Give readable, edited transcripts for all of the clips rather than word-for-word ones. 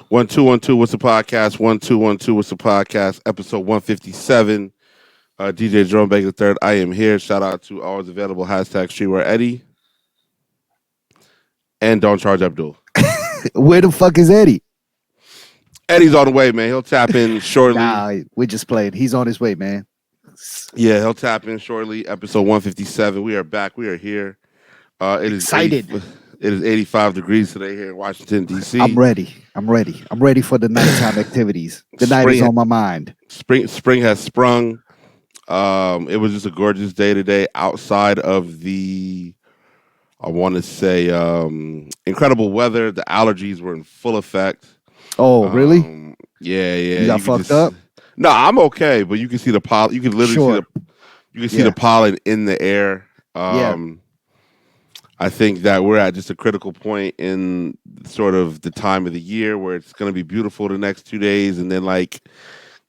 1212. What's the podcast? 1212. What's the podcast? Episode 157. DJ Jerome Baker III. I am here. Shout out to always available hashtag Streetwear Eddie and Don't Charge Abdul. Where the fuck is Eddie? Eddie's on the way, man. He'll tap in shortly. Nah, we just played. He's on his way, man. Yeah, he'll tap in shortly. Episode 157. We are back. We are here. It is Excited. It is 85 degrees today here in Washington, D.C. I'm ready. I'm ready for the nighttime activities. The night is on my mind. Spring has sprung. It was just a gorgeous day today outside of the, I want to say, incredible weather. The allergies were in full effect. Oh, really? Yeah. You got fucked up? No, I'm okay, but you can see the pollen. You can literally see the pollen in the air. I think that we're at just a critical point in sort of the time of the year where it's going to be beautiful the next 2 days, and then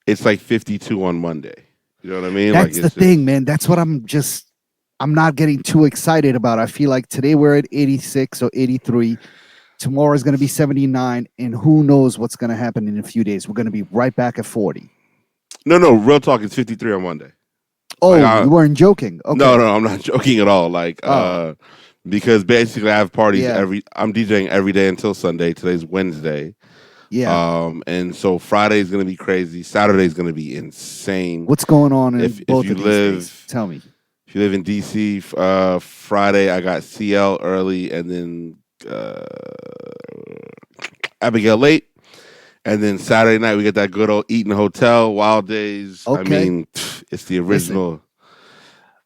it's like 52 on Monday. You know what I mean? That's the thing, man. That's what I'm not getting too excited about. I feel like today we're at 86 or 83. Tomorrow is going to be 79, and who knows what's going to happen in a few days. We're going to be right back at 40. No, real talk. It's 53 on Monday. Oh, you weren't joking? Okay. No, I'm not joking at all. Because basically I have parties I'm DJing every day until Sunday. Today's Wednesday. Yeah. And so Friday is going to be crazy. Saturday is going to be insane. What's going on in both if of you these days? Tell me. If you live in DC, Friday I got CL early and then Abigail late. And then Saturday night we get that good old Eaton Hotel, Wild Days. Okay. I mean, it's the original. Listen,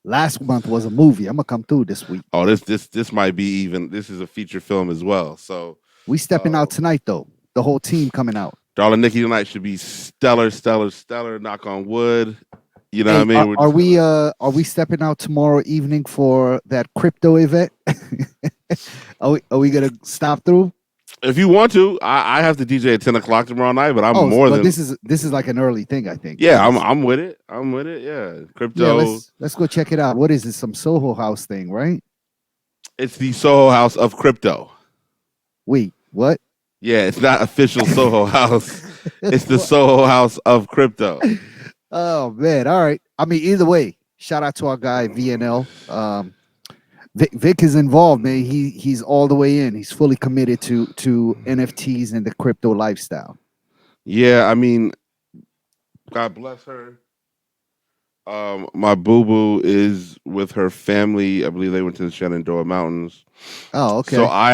last month was a movie. I'm gonna come through this week. Oh, this might be this is a feature film as well. So we stepping out tonight though. The whole team coming out. Darling Nikki tonight should be stellar. Knock on wood. You know what I mean? Are we stepping out tomorrow evening for that crypto event? Are we gonna stop through? If you want to, I have to DJ at 10 o'clock tomorrow night, but this is like an early thing, I think. Yeah, I'm with it. Yeah, crypto. Yeah, let's go check it out. What is it? Some Soho House thing, right? It's the Soho House of crypto. Wait, what? Yeah, it's not official Soho House. It's the Soho House of crypto. Oh man, all right. I mean, either way, shout out to our guy VNL. Vic is involved, man. He's all the way in. He's fully committed to NFTs and the crypto lifestyle. Yeah, I mean, God bless her. My boo-boo is with her family. I believe they went to the Shenandoah Mountains. Oh, okay. So I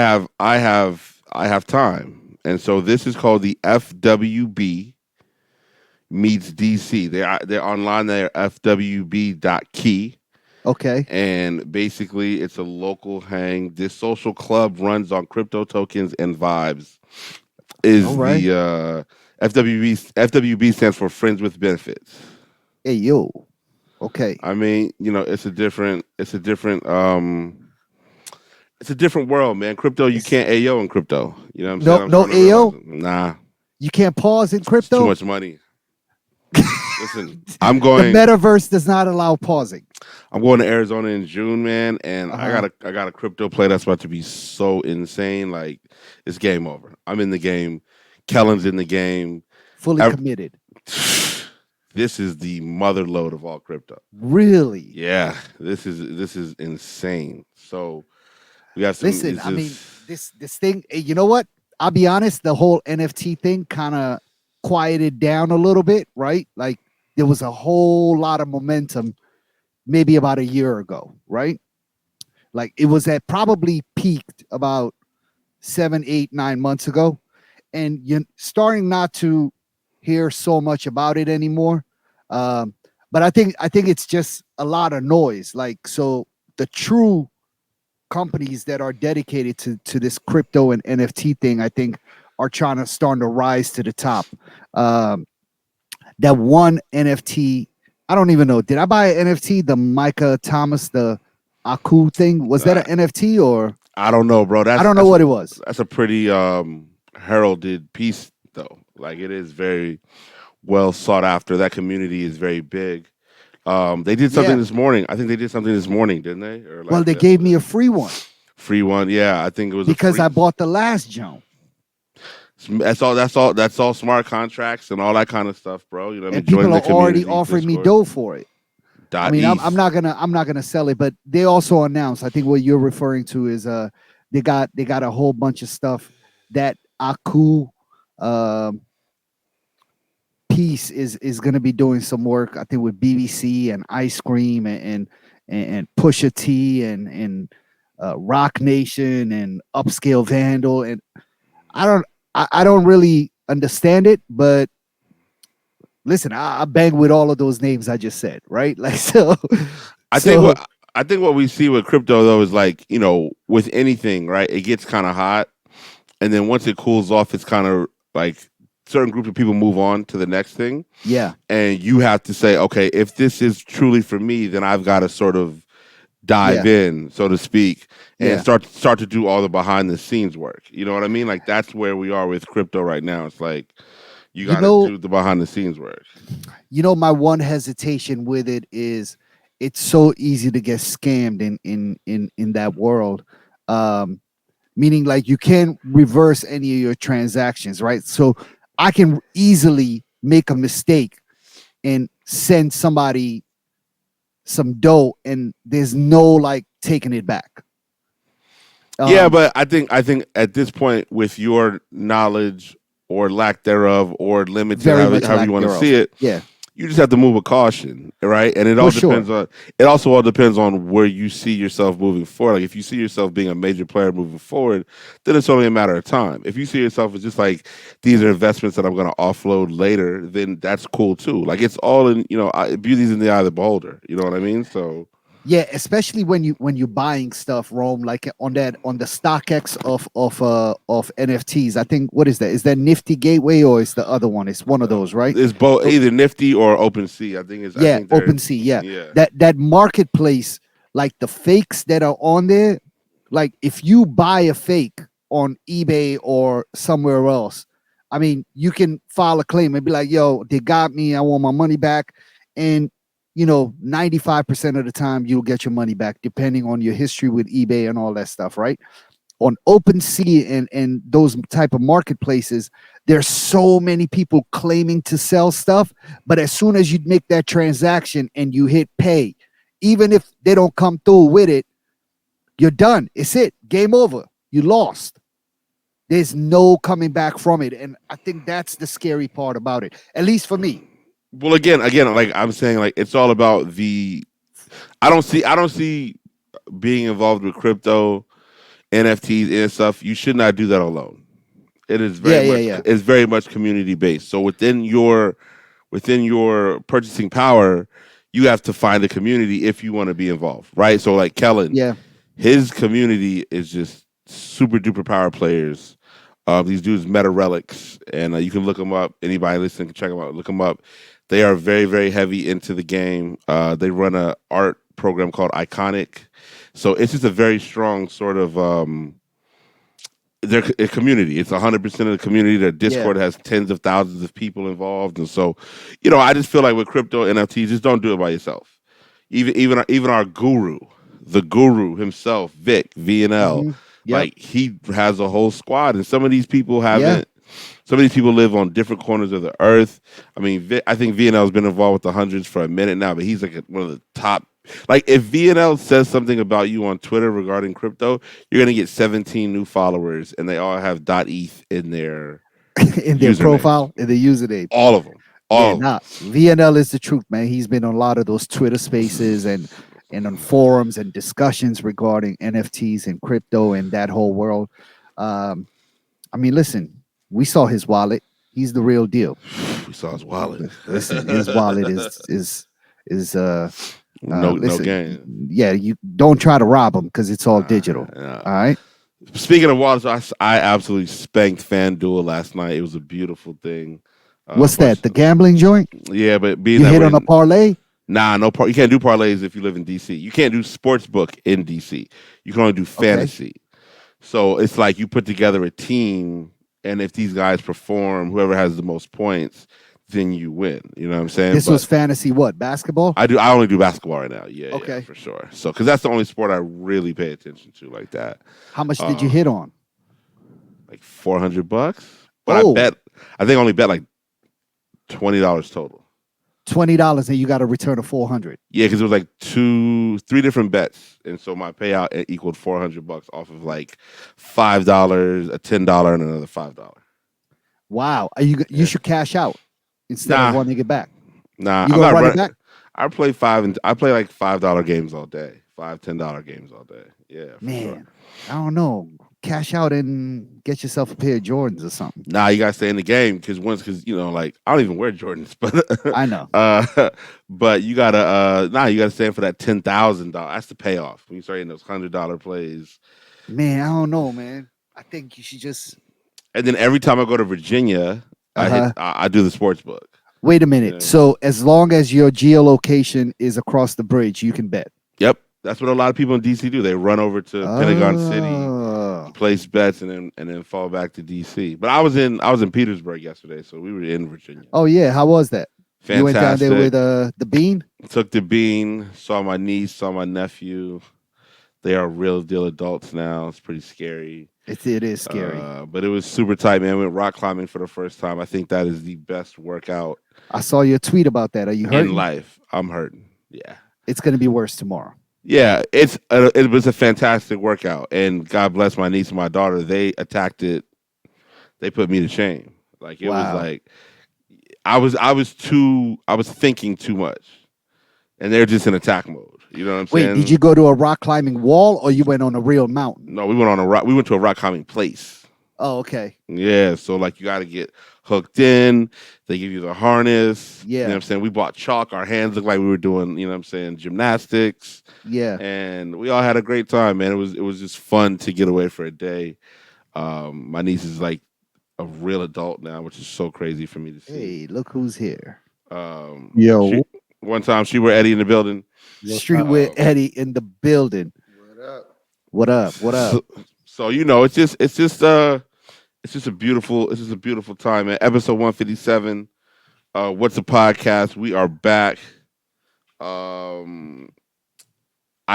have time. And so this is called the FWB meets DC. They're online. They're fwb.key. Okay. And basically, it's a local hang. This social club runs on crypto tokens and vibes. The FWB? FWB stands for Friends with Benefits. Hey yo. Okay. I mean, it's a different world, man. Crypto, you can't AO in crypto. You know what I'm saying? No AO? Nah. You can't pause in crypto? It's too much money. Listen, I'm going. The metaverse does not allow pausing. I'm going to Arizona in June, man, and I got a crypto play that's about to be so insane. Like, it's game over. I'm in the game. Kellen's in the game. Fully committed. This is the mother lode of all crypto. Really? Yeah. This is insane. So we got some. Listen, I mean, this thing. You know what? I'll be honest. The whole NFT thing kind of quieted down a little bit, right? Like there was a whole lot of momentum maybe about a year ago, right? Like it was at probably peaked about 7, 8, 9 months ago. And you're starting not to hear so much about it anymore. But I think it's just a lot of noise. Like, so the true companies that are dedicated to this crypto and NFT thing, I think are starting to rise to the top. That one NFT, I don't even know. Did I buy an NFT? The Micah Thomas, the Aku thing. Was that an NFT or? I don't know, bro. I don't know what it was. That's a pretty heralded piece, though. Like, it is very well sought after. That community is very big. They did something this morning. I think they did something this morning, didn't they? Or well, they gave me a free one. Free one, yeah. I think it was because I bought the last jump. That's all. That's all. That's all smart contracts and all that kind of stuff, bro. You know what I mean? and Join people the are already community offering me Discord. dough for it. I Dot mean, I'm Eth. not gonna sell it, but they also announced. I think what you're referring to is they got a whole bunch of stuff that Aku um piece is gonna be doing some work. I think with BBC and Ice Cream and Pusha T and Rock Nation and Upscale Vandal, and I don't I don't really understand it, but listen, I bang with all of those names I just said, right? Like so, I think so what we see with crypto though is like, with anything, right? It gets kind of hot, and then once it cools off, it's kind of like certain groups of people move on to the next thing, yeah, and you have to say, okay, if this is truly for me, then I've got to sort of dive yeah, in, so to speak, and yeah. start to do all the behind the scenes work. You know what I mean? Like that's where we are with crypto right now. It's like you You got to know, do the behind the scenes work. my one hesitation with it is it's so easy to get scammed in that world. Um, Meaning like you can't reverse any of your transactions, right? So I can easily make a mistake and send somebody some dough and there's no like taking it back. Yeah, Um, but I think at this point, with your knowledge or lack thereof, or limited, Very much however lack you want to see thereof. it, Yeah, you just have to move with caution, right? And for sure. it also all depends on where you see yourself moving forward. Like if you see yourself being a major player moving forward, then it's only a matter of time. If you see yourself as just like these are investments that I'm going to offload later, then that's cool too. Like it's all in, beauty's in the eye of the beholder. You know what I mean? So Yeah, especially when you're buying stuff, Rome, like on the StockX of NFTs. I think what is that? Is that Nifty Gateway or is the other one? It's one of those, right? it's both So either Nifty or OpenSea. I yeah, think they're OpenSea. Yeah, yeah. that marketplace, like the fakes that are on there, like if you buy a fake on eBay or somewhere else, I mean, you can file a claim and be like, "Yo, they got me. I want my money back." And 95% of the time you'll get your money back, depending on your history with eBay and all that stuff, right? On OpenSea and those type of marketplaces, there's so many people claiming to sell stuff, but as soon as you make that transaction and you hit pay, even if they don't come through with it, you're done. It's it. Game over. You lost. There's no coming back from it, and I think that's the scary part about it. At least for me. Well, again, like I'm saying, like it's all about the. I don't see being involved with crypto, NFTs, and stuff. You should not do that alone. It is Yeah, yeah, yeah, very much community based. So within your purchasing power, you have to find a community if you want to be involved, right? So like Kellen, yeah. his community is just super duper power players. These dudes meta relics, and you can look them up. Anybody listening can check them out. Look them up. They are very very heavy into the game. They run a art program called Iconic, so it's just a very strong sort of their community. It's 100% of the community. Their Yeah. Discord has tens of thousands of people involved, and so, I just feel like with crypto NFTs, just don't do it by yourself. Even our guru, the guru himself, Vic VNL, Mm-hmm. Yep. like he has a whole squad, and some of these people Yeah. haven't. Some of these people live on different corners of the earth. I mean, I think VNL has been involved with the hundreds for a minute now, but he's like one of the top. Like, if VNL says something about you on Twitter regarding crypto, you're gonna get 17 new followers, and they all have .eth in their In their usernames. profile, in the username. All of them. Yeah, All of them. nah. VNL is the truth, man. He's been on a lot of those Twitter spaces and on forums and discussions regarding NFTs and crypto and that whole world. Um, I mean, listen, we saw his wallet. He's the real deal. We saw his wallet. Listen, his wallet is No listen, game. yeah, you don't try to rob him because it's all digital. Yeah. All right. Speaking of wallets, I absolutely spanked FanDuel last night. It was a beautiful thing. What's Bunch, that? The gambling joint? yeah, but being You that hit we're on a in, parlay? nah, no you can't do parlays if you live in DC. You can't do sports book in DC. You can only do Okay. fantasy. So it's like you put together a team, and if these guys perform, whoever has the most points, then you win. You know what I'm saying? This was But fantasy what? Basketball? I only do basketball right now. Yeah, yeah, Okay. for sure. So because that's the only sport I really pay attention to like that. How much did you Um, hit on? like $400. but Oh, I think I only bet like $20 total. $20 and you got to return a 400. Yeah, because it was like three different bets, and so my payout equaled $400 off of like $5, a $10, and another $5. Wow. Are you Yeah. should cash out instead of Nah, running it back. nah, You I'm gonna not run it running. back? I play like $5 games all day, $5, $10 games all day. Yeah, for sure. Man, I don't know. Cash out and get yourself a pair of Jordans or something. Nah, you gotta stay in the game because like I don't even wear Jordans, but I know. but you gotta you gotta stay in for that $10,000. That's the payoff when you start hitting those $100 plays. Man, I don't know, man. I think you should just And then every time I go to Virginia, uh-huh. I do the sports book. Wait a You minute. know? So as long as your geolocation is across the bridge, you can bet. Yep, that's what a lot of people in DC do. They run over to Pentagon City, Oh. place bets, and then fall back to DC. But I was in Petersburg yesterday, so we were in Virginia. Oh yeah. How was that? You went down there Fantastic. with the bean? Took the bean, saw my niece, saw my nephew. They are real deal adults now. It's pretty scary. It is scary. But it was super tight, man. Went rock climbing for the first time. I think that is the best workout I saw your tweet about that. Are you in hurting? life. I'm hurting. Yeah. It's gonna be worse tomorrow. Yeah, it was a fantastic workout, and God bless my niece and my daughter. They attacked it. They put me to shame. Like it was Wow. like I was thinking too much, and they're just in attack mode. You know what I'm Wait, saying? did you go to a rock climbing wall or you went on a real mountain? No, we went on a rock. We went to a rock climbing place. Oh, okay. Yeah, so like you got to get hooked in. They give you the harness. You know Yeah. what I'm saying? We bought chalk. Our hands looked like we were doing, you know what I'm saying, gymnastics. Yeah. And we all had a great time, man. It was just fun to get away for a day. My niece is like a real adult now, which is so crazy for me to see. Hey, look who's here. Yo. One time she were Eddie in the building. Street with Eddie in the building. What up? What up? What up? So you know, it's just a beautiful time, man. Episode 157. What's a podcast? We are back. I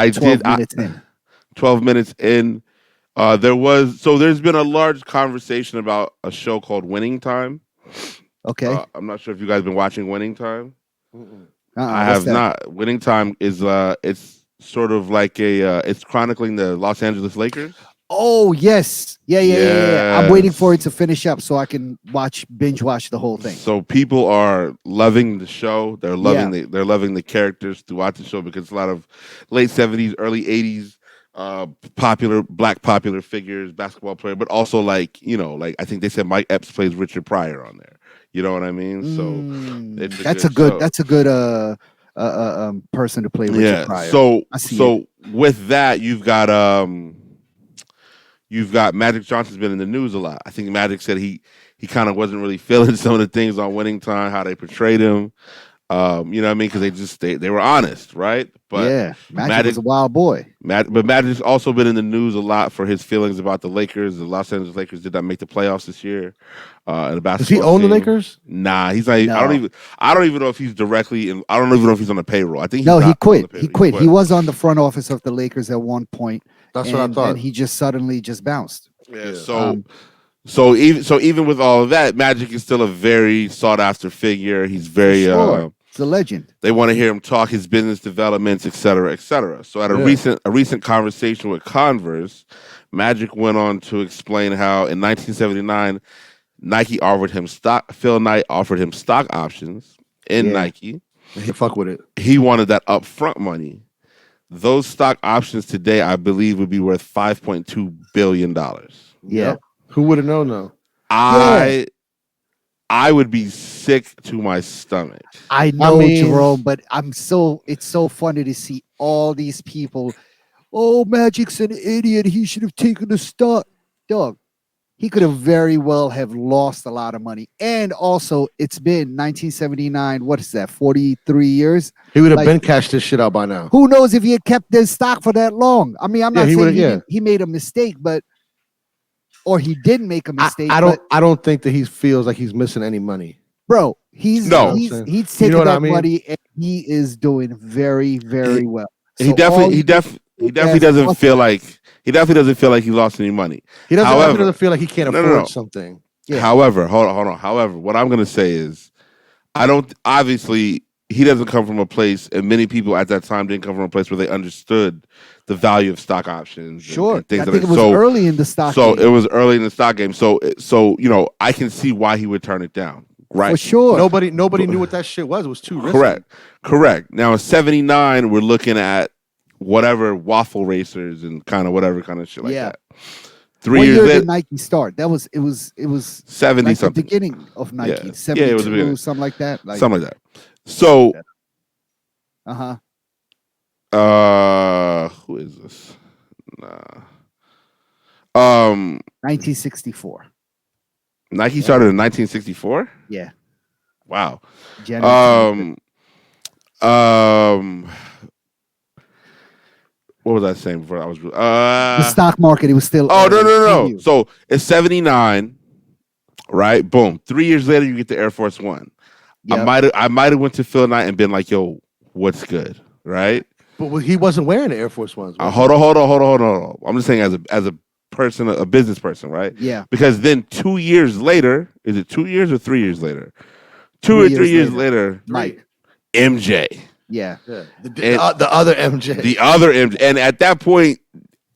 12 did minutes in. 12 minutes in. There's been a large conversation about a show called Winning Time. Okay. I'm not sure if you guys been watching Winning Time. I what's have that? not. Winning Time is it's sort of like it's chronicling the Los Angeles Lakers. Oh yes. Yeah. I'm waiting for it Yes. to finish up so I can binge watch the whole thing. So people are loving the show. They're loving Yeah. they're loving the characters throughout the show because it's a lot of late 70s, early 80s popular figures, basketball player, but also like I think they said Mike Epps plays Richard Pryor on there. You know what I mean? So it's That's a good person to play Richard Pryor. I see So with that, you've got Magic Johnson's been in the news a lot. I think Magic said he kind of wasn't really feeling some of the things on Winning Time, how they portrayed him. You know what I mean? Because they were honest, right? But yeah, Magic was a wild boy. But Magic's also been in the news a lot for his feelings about the Lakers. The Los Angeles Lakers did not make the playoffs this year. In the basketball Does he own the team. Lakers? Nah, he's not. No. I don't even know if he's directly in. I don't even know if he's on the payroll. I think he's No, he not on quit. the He payroll. quit. He was on the front office of the Lakers at one point. That's what I thought. And he just suddenly just bounced. Yeah. Yeah. So even with all of that, Magic is still a very sought after figure. He's very Sure. It's a legend. They want to hear him talk his business developments, et cetera, et cetera. So at a recent conversation with Converse, Magic went on to explain how in 1979, Nike offered him stock. Phil Knight offered him stock options in Nike. He fuck with it. He wanted that upfront money. Those stock options today, I believe, would be worth $5.2 billion. Yeah. Who would have known though? I would be sick to my stomach. I know, mean- Jerome, but it's so funny to see all these people. Oh, Magic's an idiot. He should have taken the stock. Dog, he could have very well have lost a lot of money. And also, it's been 1979. What is that? 43 years. He would have Like- been cashed this shit out by now. Who knows if he had kept this stock for that long? I mean, I'm not he saying would've- he, yeah. didn't- he made a mistake, or he didn't make a mistake. I don't think that he feels like he's missing any money. Bro, he's No. he's You taking know what that I mean? money and he is doing very, very well. He So all definitely you- doesn't feel like he lost any money. He doesn't, However- doesn't feel like he can't No, afford no, no. something. Yeah. However, hold on. However, what I'm gonna say is, I don't. Obviously, he doesn't come from a place, and many people at that time didn't come from a place where they understood the value of stock options Sure. and things I like think that. it was early in the stock So it game. was early in the stock game. So I can see why he would turn it down. For Right. sure. Nobody knew what that shit was. It was too risky. Correct. Now in '79, we're looking at whatever waffle racers and kind of whatever kind of shit like Yeah. that. 3 What years year later, did Nike start? That was it was 70 like the something. beginning of Nike. Yeah. Yeah, it was the 72, beginning. something like that. Like Something like that. So, uh-huh. who is this? Nah. Um, 1964. Nike started in 1964. Yeah. Wow. January 25th. What was I saying before I was? The stock market, it was still Oh no. early. So it's '79, right? Boom. 3 years later, you get the Air Force One. Yep. I might have went to Phil Knight and been like, "Yo, what's good?" Right? But he wasn't wearing the Air Force Ones. was he? Hold on. I'm just saying as a person, a business person, right? Yeah. Because then 2 years later, is it 2 years or 3 years later? 3 years later, Mike. MJ. Yeah. Yeah. The other MJ. The other MJ. And at that point,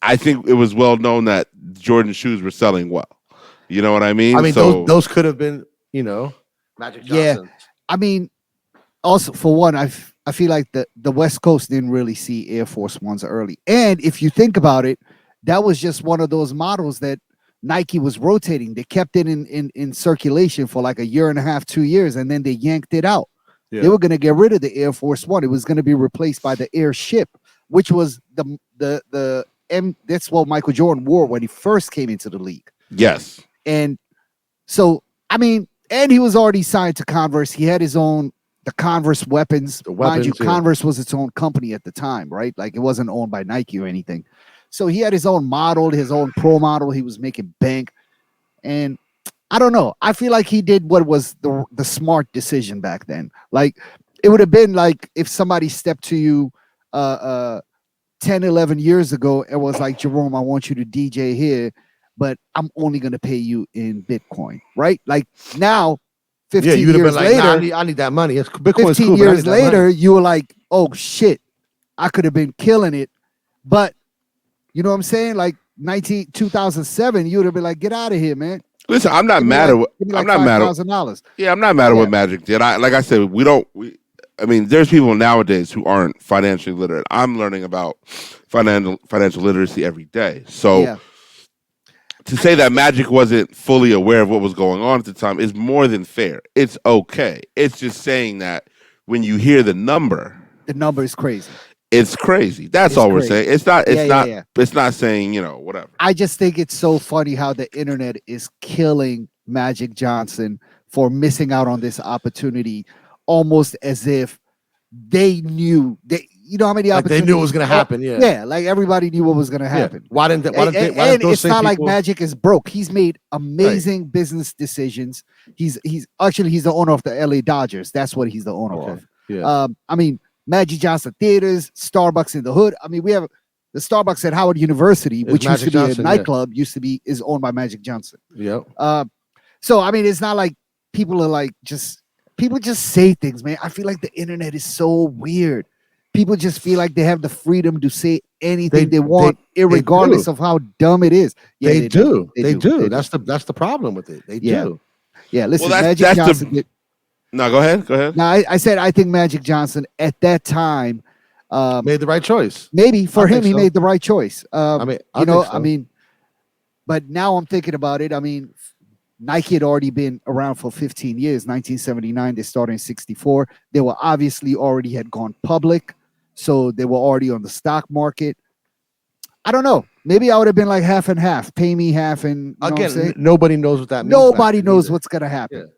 I think it was well known that Jordan shoes were selling well. You know what I mean? I mean, so, those could have been, Magic Yeah. Johnson. I mean, also for one, I feel like the West Coast didn't really see Air Force Ones early. And if you think about it, that was just one of those models that Nike was rotating. They kept it in circulation for like a year and a half, 2 years, and then they yanked it out. Yeah. They were going to get rid of the Air Force One. It was going to be replaced by the Airship, which was that's what Michael Jordan wore when he first came into the league. yes. And so, I mean, and he was already signed to Converse. He had his own, the Converse weapons. Mind you, yeah. Converse was its own company at the time, right? Like it wasn't owned by Nike or anything. So he had his own model, his own pro model. He was making bank. And I don't know. I feel like he did what was the smart decision back then. Like it would have been like if somebody stepped to you 10, 11 years ago and was like, Jerome, I want you to DJ here, but I'm only going to pay you in Bitcoin, right? Like now, 15 you'd have years been like, later, nah, I need that money. Bitcoin's 15 cool, but I years need that money. later, you were like, oh shit, I could have been killing it. But you know what I'm saying? Like 2007, you would have been like, get out of here, man. Listen, I'm not mad at what I'm not mad at. $5,000. Yeah, I'm not mad at what Magic did. Like I said, I mean, there's people nowadays who aren't financially literate. I'm learning about financial literacy every day. So Yeah. to say that Magic wasn't fully aware of what was going on at the time is more than fair. It's okay. It's just saying that when you hear the number is crazy. it's crazy. That's It's all we're crazy. saying. It's not. Yeah. It's not saying whatever. I just think it's so funny how the internet is killing Magic Johnson for missing out on this opportunity, almost as if they knew how many Like they opportunities knew it was going to happen. Yeah. Yeah, like everybody knew what was going to happen. Why didn't And those it's not same like people- Magic is broke. He's made amazing business decisions. He's the owner of the LA Dodgers. That's what he's the owner Okay. of. Yeah. I mean, Magic Johnson Theaters, Starbucks in the hood. I mean, we have the Starbucks at Howard University, It's which used Magic to be Johnson, a yeah. nightclub, is owned by Magic Johnson. Yep. So I mean, it's not like people are like people just say things, man. I feel like the internet is so weird. People just feel like they have the freedom to say anything they want, irregardless of how dumb it is. Yeah, They do. They do. That's the problem with it. They Yeah. do. Yeah, listen, Well, Magic Johnson did. No, go ahead. No, I said I think Magic Johnson at that time, Made the right choice. maybe for I him think he so. made the right choice. I think so. But now I'm thinking about it. I mean, Nike had already been around for 15 years. 1979, they started in 64. They were obviously already had gone public, so they were already on the stock market. I don't know. Maybe I would have been like half and half. Pay me half, and you know what I'm Again, saying? nobody knows what that means. Nobody back then knows either. what's gonna happen.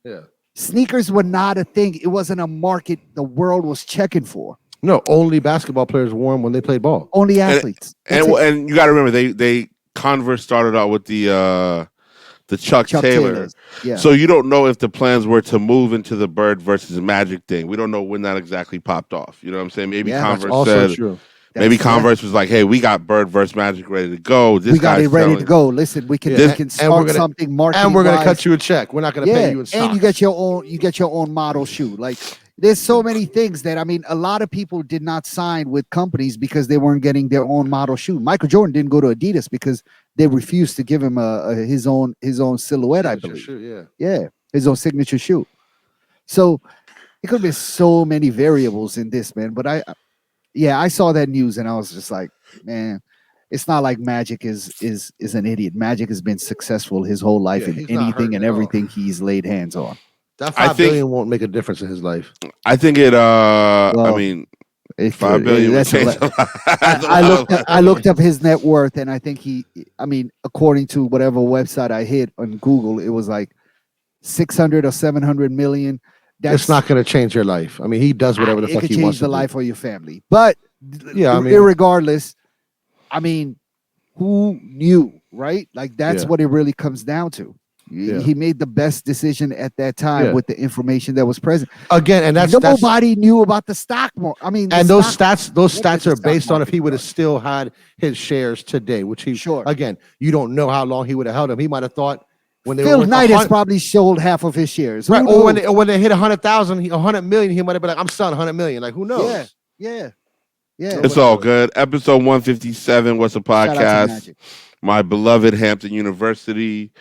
Yeah. Sneakers were not a thing. It wasn't a market the world was checking for. No, only basketball players wore them when they played ball. Only athletes. That's it. And you got to remember they Converse started out with the Chuck Taylor. Taylors. Yeah. So you don't know if the plans were to move into the Bird versus Magic thing. We don't know when that exactly popped off. You know what I'm saying? Maybe Yeah, That's Converse also said true. Maybe Converse was like, "Hey, we got Bird versus Magic ready to go. This we got guy's it ready to selling- go. Listen, we can start something marketing, and we're gonna cut you a check. We're not gonna pay you in stocks. And you get your own model shoe. Like there's so many things that a lot of people did not sign with companies because they weren't getting their own model shoe. Michael Jordan didn't go to Adidas because they refused to give him his own silhouette. I believe, shoe, his own signature shoe. So it could be so many variables in this, man. But I saw that news and I was just like, man, it's not like Magic is an idiot. Magic has been successful his whole life in anything and everything he's laid hands on. That $5 billion won't make a difference in his life. I think it. I mean, $5 billion. I looked up his net worth, and I think according to whatever website I hit on Google, it was like 600 or 700 million. That's not going to change your life. I mean, he does whatever the fuck he wants to do. It could change the life of your family. But irregardless, who knew, right? Like that's what it really comes down to. He made the best decision at that time with the information that was present. Again, and nobody knew about the stock market. Those stats are based on if he would have still had his shares today, which again, you don't know how long he would have held them. He might have thought. When they Phil Knight has probably sold half of his shares. Right. Or when they hit 100,000, 100 million, he might have been like, I'm selling 100 million. Like, who knows? Yeah. It's all good. Episode 157, What's a Podcast? My beloved Hampton University.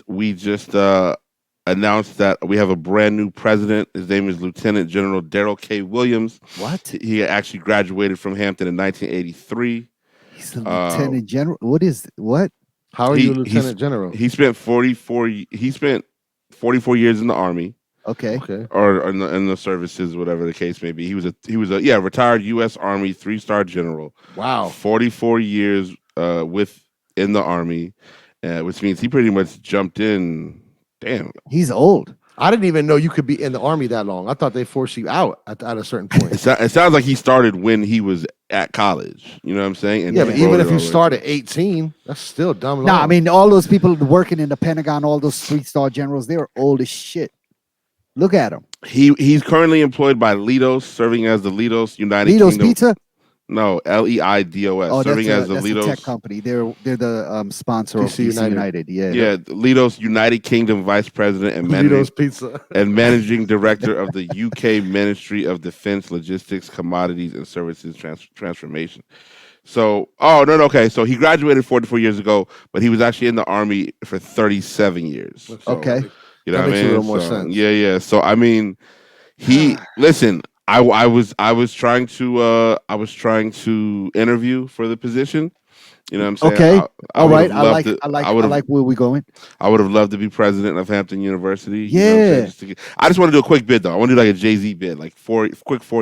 We just announced that we have a brand new president. His name is Lieutenant General Daryl K. Williams. What? He actually graduated from Hampton in 1983. He's a lieutenant general. What? How are you lieutenant general? He spent 44 years in the Army. Okay. Or in the services, whatever the case may be. He was a retired U.S. Army 3-star general. Wow. 44 years in the Army, which means he pretty much jumped in. Damn. He's old. I didn't even know you could be in the Army that long. I thought they forced you out at a certain point. It sounds like he started when he was at college. You know what I'm saying? And but even if you start at 18, that's still dumb. No, all those people working in the Pentagon, all those 3-star generals, they were old as shit. Look at him. He's currently employed by Lidos, serving as the Lidos United Lidos Kingdom. Pizza? No, Leidos, serving as the Lidos tech company. They're the sponsor of DC United. Yeah, Lidos United Kingdom Vice President and Managing Director of the UK Ministry of Defense Logistics, Commodities and Services Transformation. So, okay. So he graduated 44 years ago, but he was actually in the Army for 37 years. Okay, you know what I mean? A little more sense. Yeah. So I mean, listen. I was trying to interview for the position. You know what I'm saying? Okay. All right. I like where we're going. I would have loved to be president of Hampton University. Yeah. You know I just want to do a quick bid though. I want to do like a Jay-Z bid, like 4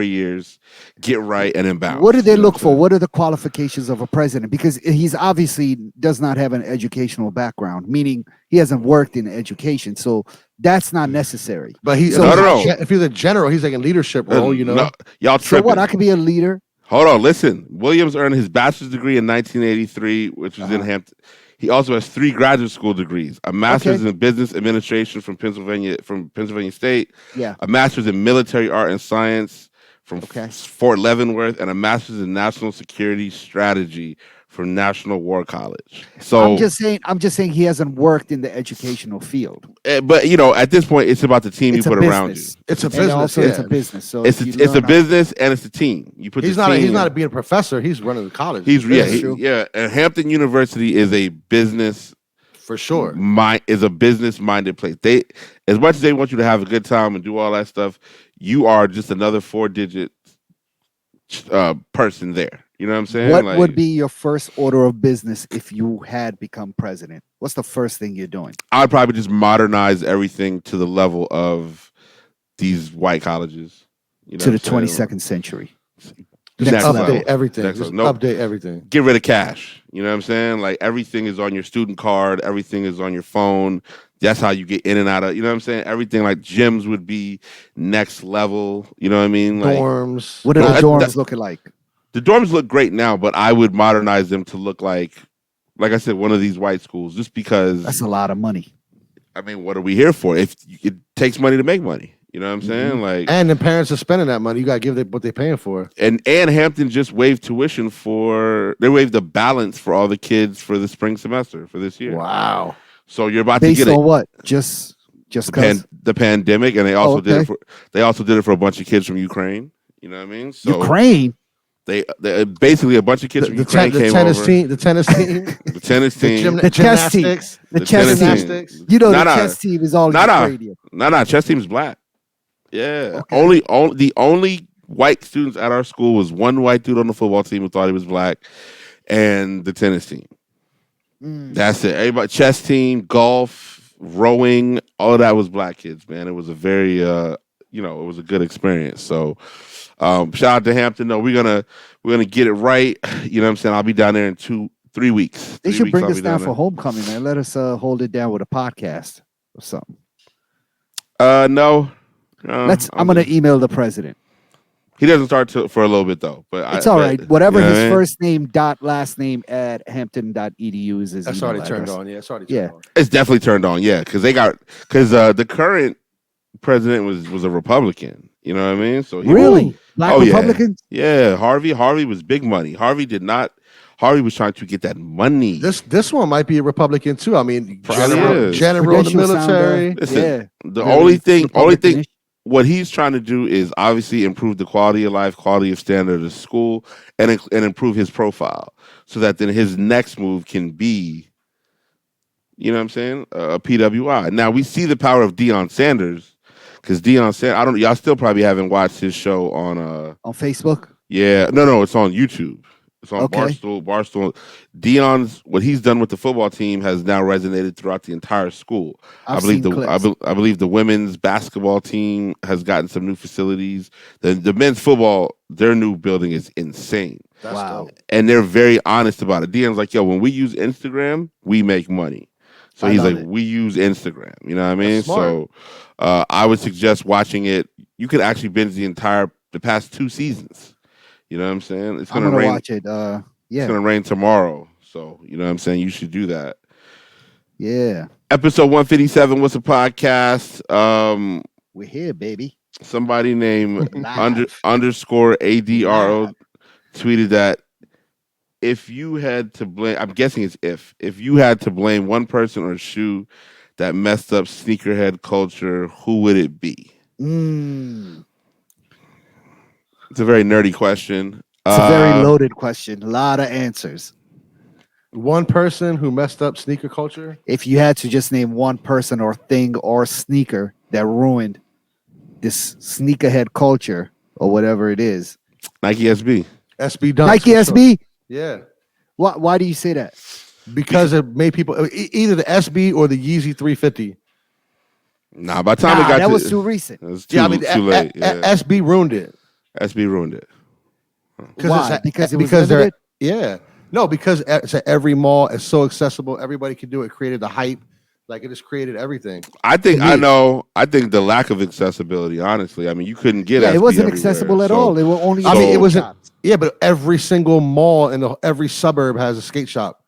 years, get right and then bounce. What do they look for? What are the qualifications of a president? Because he's obviously does not have an educational background, meaning he hasn't worked in education. So that's not necessary. But if he's a general, he's like a leadership role, you know. No, y'all tripping. So what? I could be a leader. Hold on, listen. Williams earned his bachelor's degree in 1983, which was in Hampton. He also has 3 graduate school degrees: a master's in business administration from Pennsylvania State, a master's in military art and science from Fort Leavenworth, and a master's in national security strategy from National War College. So I'm just saying he hasn't worked in the educational field. But at this point, it's about the team you put around you. It's a business. Also, it's a business. So it's a business and it's a team. You put. He's not being a professor. He's running the college. And Hampton University is a business. For sure. Is a business-minded place. They, as much as they want you to have a good time and do all that stuff, you are just another 4-digit person there. You know what I'm saying? What would be your first order of business if you had become president? What's the first thing you're doing? I'd probably just modernize everything to the level of these white colleges. To the 22nd century. Update everything. Update everything. Get rid of cash. You know what I'm saying? Like everything is on your student card. Everything is on your phone. That's how you get in and out of. You know what I'm saying? Everything like gyms would be next level. You know what I mean? Like, dorms. What are the dorms looking like? The dorms look great now, but I would modernize them to look like I said, one of these white schools, just because that's a lot of money. I mean, what are we here for? If it takes money to make money, You know what I'm saying? Like, and the parents are spending that money. You got to give them what they're paying for. And Hampton just waived tuition they waived the balance for all the kids for the spring semester for this year. Wow. So you're about Based to get on what? Just the pandemic, and they also did it for a bunch of kids from Ukraine. You know what I mean? So Ukraine. They basically a bunch of kids from Ukraine came over. The tennis team, the tennis team, the chess team, the chess team. You know, the chess team is all Ukrainian. No, chess team's black. Yeah, Okay. the only white students at our school was one white dude on the football team who thought he was black, and the tennis team. That's it. Everybody, chess team, golf, rowing, all of that was black kids. Man, it was a very, it was a good experience. So, shout out to Hampton. No, we're gonna get it right. You know what I'm saying? I'll be down there in 2-3 weeks. They should bring us down for homecoming, man. Let us hold it down with a podcast or something. No. I'm gonna email the president. He doesn't start for a little bit though, but it's all right. Whatever his first name dot last name at hampton.edu is his That's already turned on. Yeah, it's already turned on. It's definitely turned on. Yeah, because the current president was a Republican. You know what I mean? So really black Republicans? Yeah. Harvey was big money. Harvey was trying to get that money. This one might be a Republican too. I mean, general in the military. Listen, the only thing. What he's trying to do is obviously improve the quality of life, quality of standard of the school, and improve his profile, so that then his next move can be, you know what I'm saying, a PWI. Now we see the power of Deion Sanders, because Deion Sanders, y'all still probably haven't watched his show on Facebook. Yeah, no, it's on YouTube. It's on Barstool. Deion's what he's done with the football team has now resonated throughout the entire school. I believe the women's basketball team has gotten some new facilities. The men's football, their new building is insane. Wow. And they're very honest about it. Deion's like, yo, when we use Instagram, we make money. So he's like, we use Instagram. You know what I mean? So I would suggest watching it. You could actually binge the past 2 seasons. You know what I'm saying? I'm gonna watch it. It's gonna rain tomorrow, so you know what I'm saying. You should do that. Yeah. Episode 157 was a podcast. We're here, baby. Somebody named underscore ADRO tweeted that if you had to blame, I'm guessing it's if you had to blame one person or shoe that messed up sneakerhead culture, who would it be? It's a very nerdy question. It's a very loaded question. A lot of answers. One person who messed up sneaker culture? If you had to just name one person or thing or sneaker that ruined this sneakerhead culture or whatever it is. Nike SB. SB Dunks. Nike SB? Sure. Yeah. Why do you say that? Because it made people either the SB or the Yeezy 350. Nah, by the time it got that was too recent. It was too late. SB ruined it. SB ruined it. Why? Because it was limited? No, because every mall is so accessible. Everybody can do it. Created the hype. Like it just created everything. I think the lack of accessibility, honestly. I mean, you couldn't get SB it wasn't accessible at all. It was only it wasn't. Yeah, but every single mall in every suburb has a skate shop.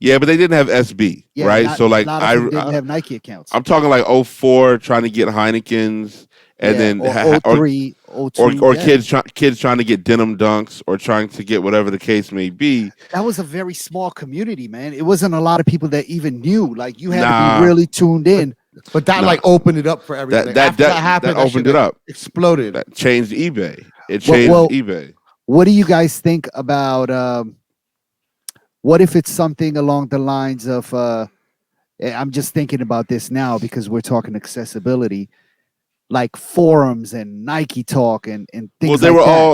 Yeah, but they didn't have SB, right? So like I didn't have Nike accounts. I'm talking like 04 trying to get Heineken's. And then or 03, 02, or kids trying to get denim dunks or trying to get whatever the case may be. That was a very small community, man. It wasn't a lot of people that even knew. Like you had to be really tuned in. But that like opened it up for everything. That happened. That opened it up. Exploded. That changed eBay. It changed eBay. What do you guys think about? What if it's something along the lines of? I'm just thinking about this now because we're talking accessibility. Like forums and Nike Talk and things. Well,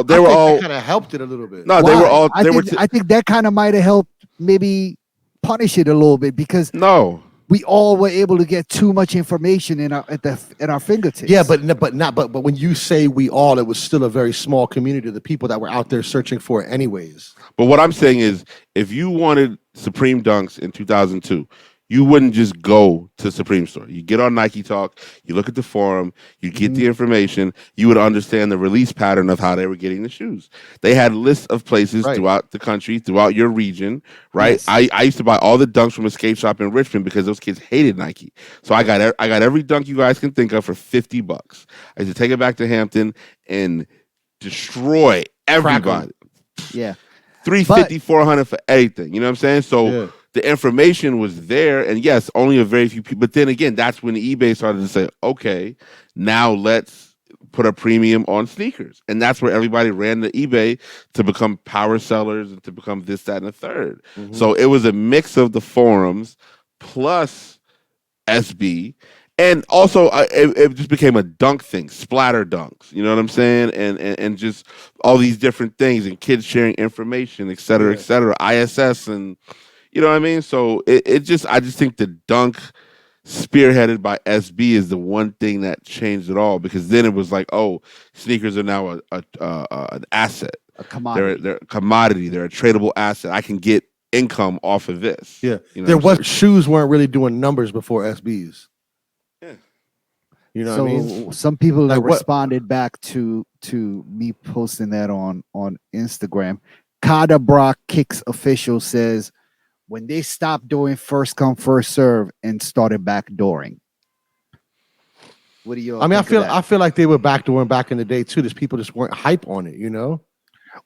they were all kind of helped it a little bit. No, Why? They were all. I think that kind of might have helped maybe punish it a little bit because we all were able to get too much information in our fingertips. Yeah, but when you say we all, it was still a very small community of the people that were out there searching for it anyways. But what I'm saying is, if you wanted Supreme Dunks in 2002, you wouldn't just go to Supreme Store. You get on Nike Talk, you look at the forum, you get the information, you would understand the release pattern of how they were getting the shoes. They had lists of places throughout the country, throughout your region, right? Yes. I used to buy all the dunks from a skate shop in Richmond because those kids hated Nike. So I got every dunk you guys can think of for $50. I used to take it back to Hampton and destroy everybody. Yeah. 350, 400 for anything. You know what I'm saying? So the information was there, and yes, only a very few people. But then again, that's when eBay started to say, okay, now let's put a premium on sneakers. And that's where everybody ran to eBay to become power sellers and to become this, that, and the third. So it was a mix of the forums plus SB. And also, it just became a dunk thing, splatter dunks. You know what I'm saying? And just all these different things, and kids sharing information, et cetera, ISS, and you know what I mean. So I just think the dunk spearheaded by SB is the one thing that changed it all, because then it was like, oh, sneakers are now an asset, a commodity. They're a commodity. They're a tradable asset. I can get income off of this. Yeah, you know shoes weren't really doing numbers before SBs. Yeah. You know so what I mean? Some people have responded back to me posting that on Instagram. Kada Brock Kicks Official says, when they stopped doing first come first serve and started backdooring. What do you? I feel like they were backdooring back in the day too. There's people just weren't hype on it, you know.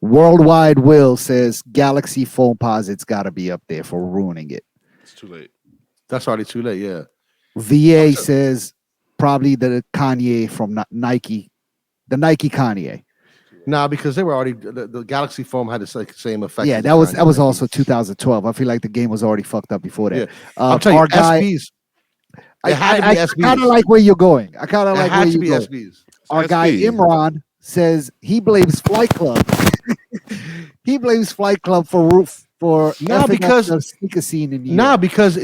Worldwide Will says Galaxy Foam Posits got to be up there for ruining it. It's too late. That's already too late. Yeah. VA says probably the Kanye from Nike, the Nike Kanye. Nah, because they were already the Galaxy Foam had the same effect. Yeah, that was also 2012. I feel like the game was already fucked up before that. Yeah. I'm telling you, SBs. I kind of like where you're going. I kind of like where you're going. SBs. Our guy Imran says he blames Flight Club. He blames Flight Club for because the sneaker scene in New York. Nah, because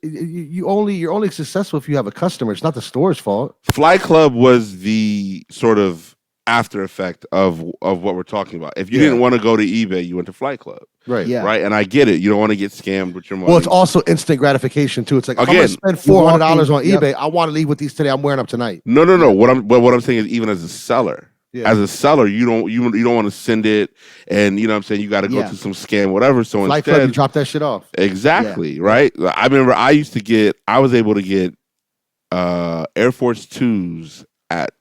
you're only successful if you have a customer. It's not the store's fault. Flight Club was the sort of after effect of what we're talking about. If you didn't want to go to eBay, you went to Flight Club. Right. Yeah. Right. And I get it. You don't want to get scammed with your money. Well, it's also instant gratification too. It's like, again, I'm gonna spend $400 on eBay. I want to leave with these today. I'm wearing them tonight. No. What I'm saying is, even as a seller. Yeah. As a seller, you don't want to send it, and you know what I'm saying, you got to go to some scam, whatever. So Flight instead, Club, you drop that shit off. Exactly, right? I remember I was able to get Air Force 2s at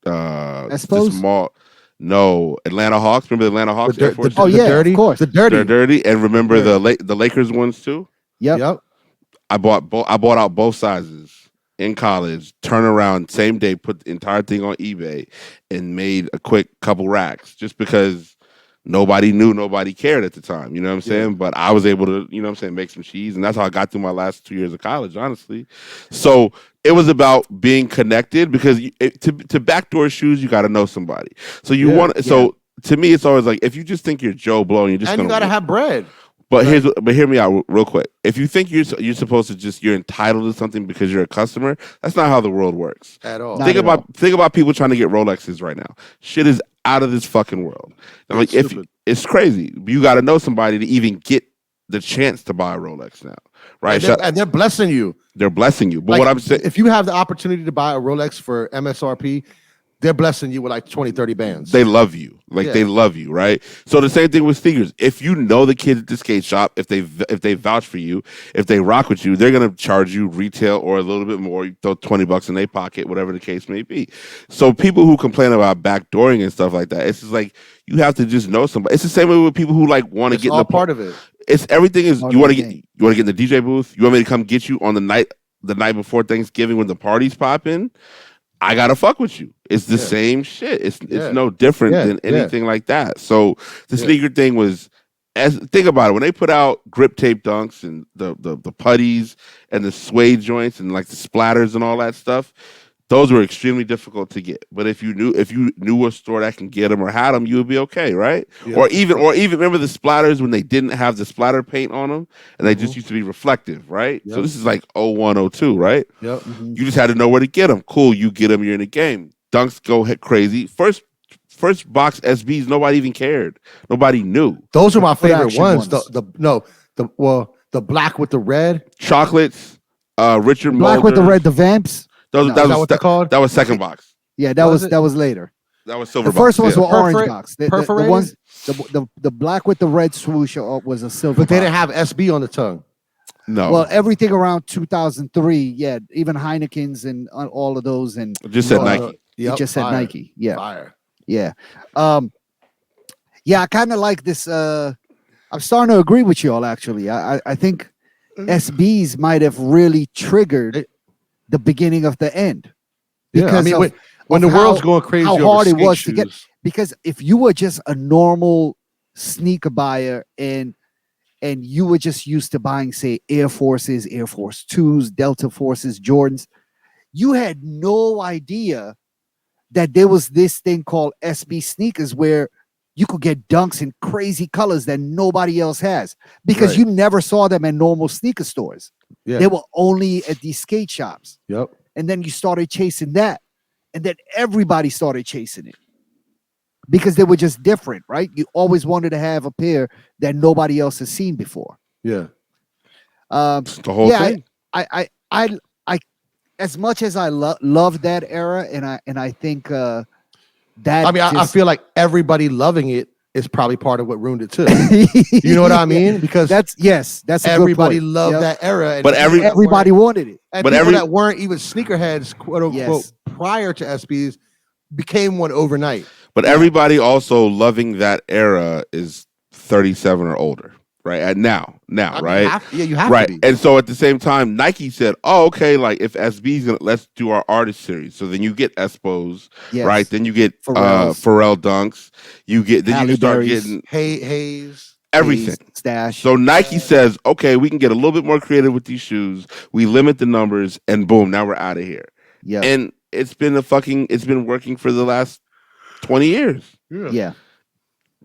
this mall. No, Atlanta Hawks. Remember the Atlanta Hawks? Air Force? Oh yeah, dirty, of course. They're dirty. And remember the Lakers ones too. Yep. I bought out both sizes in college, turn around same day, put the entire thing on eBay, and made a quick couple racks just because nobody knew, nobody cared at the time. You know what I'm saying? But I was able to, you know what I'm saying, make some cheese, and that's how I got through my last 2 years of college, honestly. So it was about being connected, because to backdoor shoes, you got to know somebody. So to me, it's always like, if you just think you're Joe Blow and you're just you got to have bread. But hear me out real quick. If you think you're supposed to you're entitled to something because you're a customer, that's not how the world works at all. Think about people trying to get Rolexes right now. Shit is out of this fucking world. Like, it's crazy. You got to know somebody to even get the chance to buy a Rolex now, right? And they're blessing you. They're blessing you. But like, what I'm saying, if you have the opportunity to buy a Rolex for MSRP, they're blessing you with like 20, 30 bands. They love you. They love you, right? So the same thing with sneakers. If you know the kids at the skate shop, if they vouch for you, if they rock with you, they're gonna charge you retail or a little bit more. You throw $20 in their pocket, whatever the case may be. So people who complain about backdooring and stuff like that, it's just like, you have to just know somebody. It's the same way with people who like want to get all part of it. It's everything is you want to get in the DJ booth. You want me to come get you on the night before Thanksgiving when the party's popping. I gotta fuck with you. It's the same shit. It's no different than anything like that. So the sneaker thing was, think about it. When they put out grip tape dunks and the putties and the suede joints and like the splatters and all that stuff, those were extremely difficult to get. But if you knew a store that can get them or had them, you would be okay, right? Yeah. Or even remember the splatters when they didn't have the splatter paint on them and they just used to be reflective, right? Yep. So this is like 01, 02, right? Yep. Mm-hmm. You just had to know where to get them. Cool, you get them, you're in the game. Dunks go crazy. First box SBs, nobody even cared. Nobody knew. Those are my favorite ones. The black with the red. Chocolates. Richard Black with the Mulder's. red, the Vamps. Those, No. that Is that was what they're called? that was second box. Yeah, that Was was it? that was later. That was silver The first box. ones Yeah. were orange Perforate- box. The perforated? ones, the black with the red swoosh was a silver. But they didn't box. have SB on the tongue. No. Well, everything around 2003, yeah, even Heineken's and all of those, and It just said Uh, Nike. it just said fire, Nike. Yeah, Fire. yeah, yeah. I kind of like this. I'm starting to agree with you all. Actually, I think SBs might have really triggered the beginning of the end. Yeah, I Because mean, of- when of the world's how- going crazy, how over hard it skate was to get- shoes, Because if you were just a normal sneaker buyer and you were just used to buying, say, Air Forces, Air Force 2s, Delta Forces, Jordans, you had no idea that there was this thing called SB sneakers where you could get dunks in crazy colors that nobody else has because Right. you never saw them in normal sneaker stores. Yeah. They were only at these skate shops. Yep. And then you started chasing that. And then everybody started chasing it because they were just different, right? You always wanted to have a pair that nobody else has seen before. Yeah. The whole yeah, thing. I as much as I love that era, and I think that I mean, I just- feel like everybody loving it is probably part of what ruined it too. You know what I mean? Because that's a good everybody point. loved Yep. that era, and But people that Everybody wanted it. and but people every- that weren't even sneakerheads, quote unquote, Yes. prior to SBs, became one overnight. But everybody also loving that era is 37 or older, right? At now, I mean, right? you have Right. to be. And so at the same time, Nike said, "Oh, okay, like if SB's gonna let's do our artist series." So then you get Espos, Yes. right? Then you get Pharrell's. Pharrell Dunks. You get then Halle you can start Berry's. getting Hayes. everything. Stash. So Nike says, "Okay, we can get a little bit more creative with these shoes. We limit the numbers, and boom, now we're out of here." yeah. And it's been working for the last 20 years. Yeah.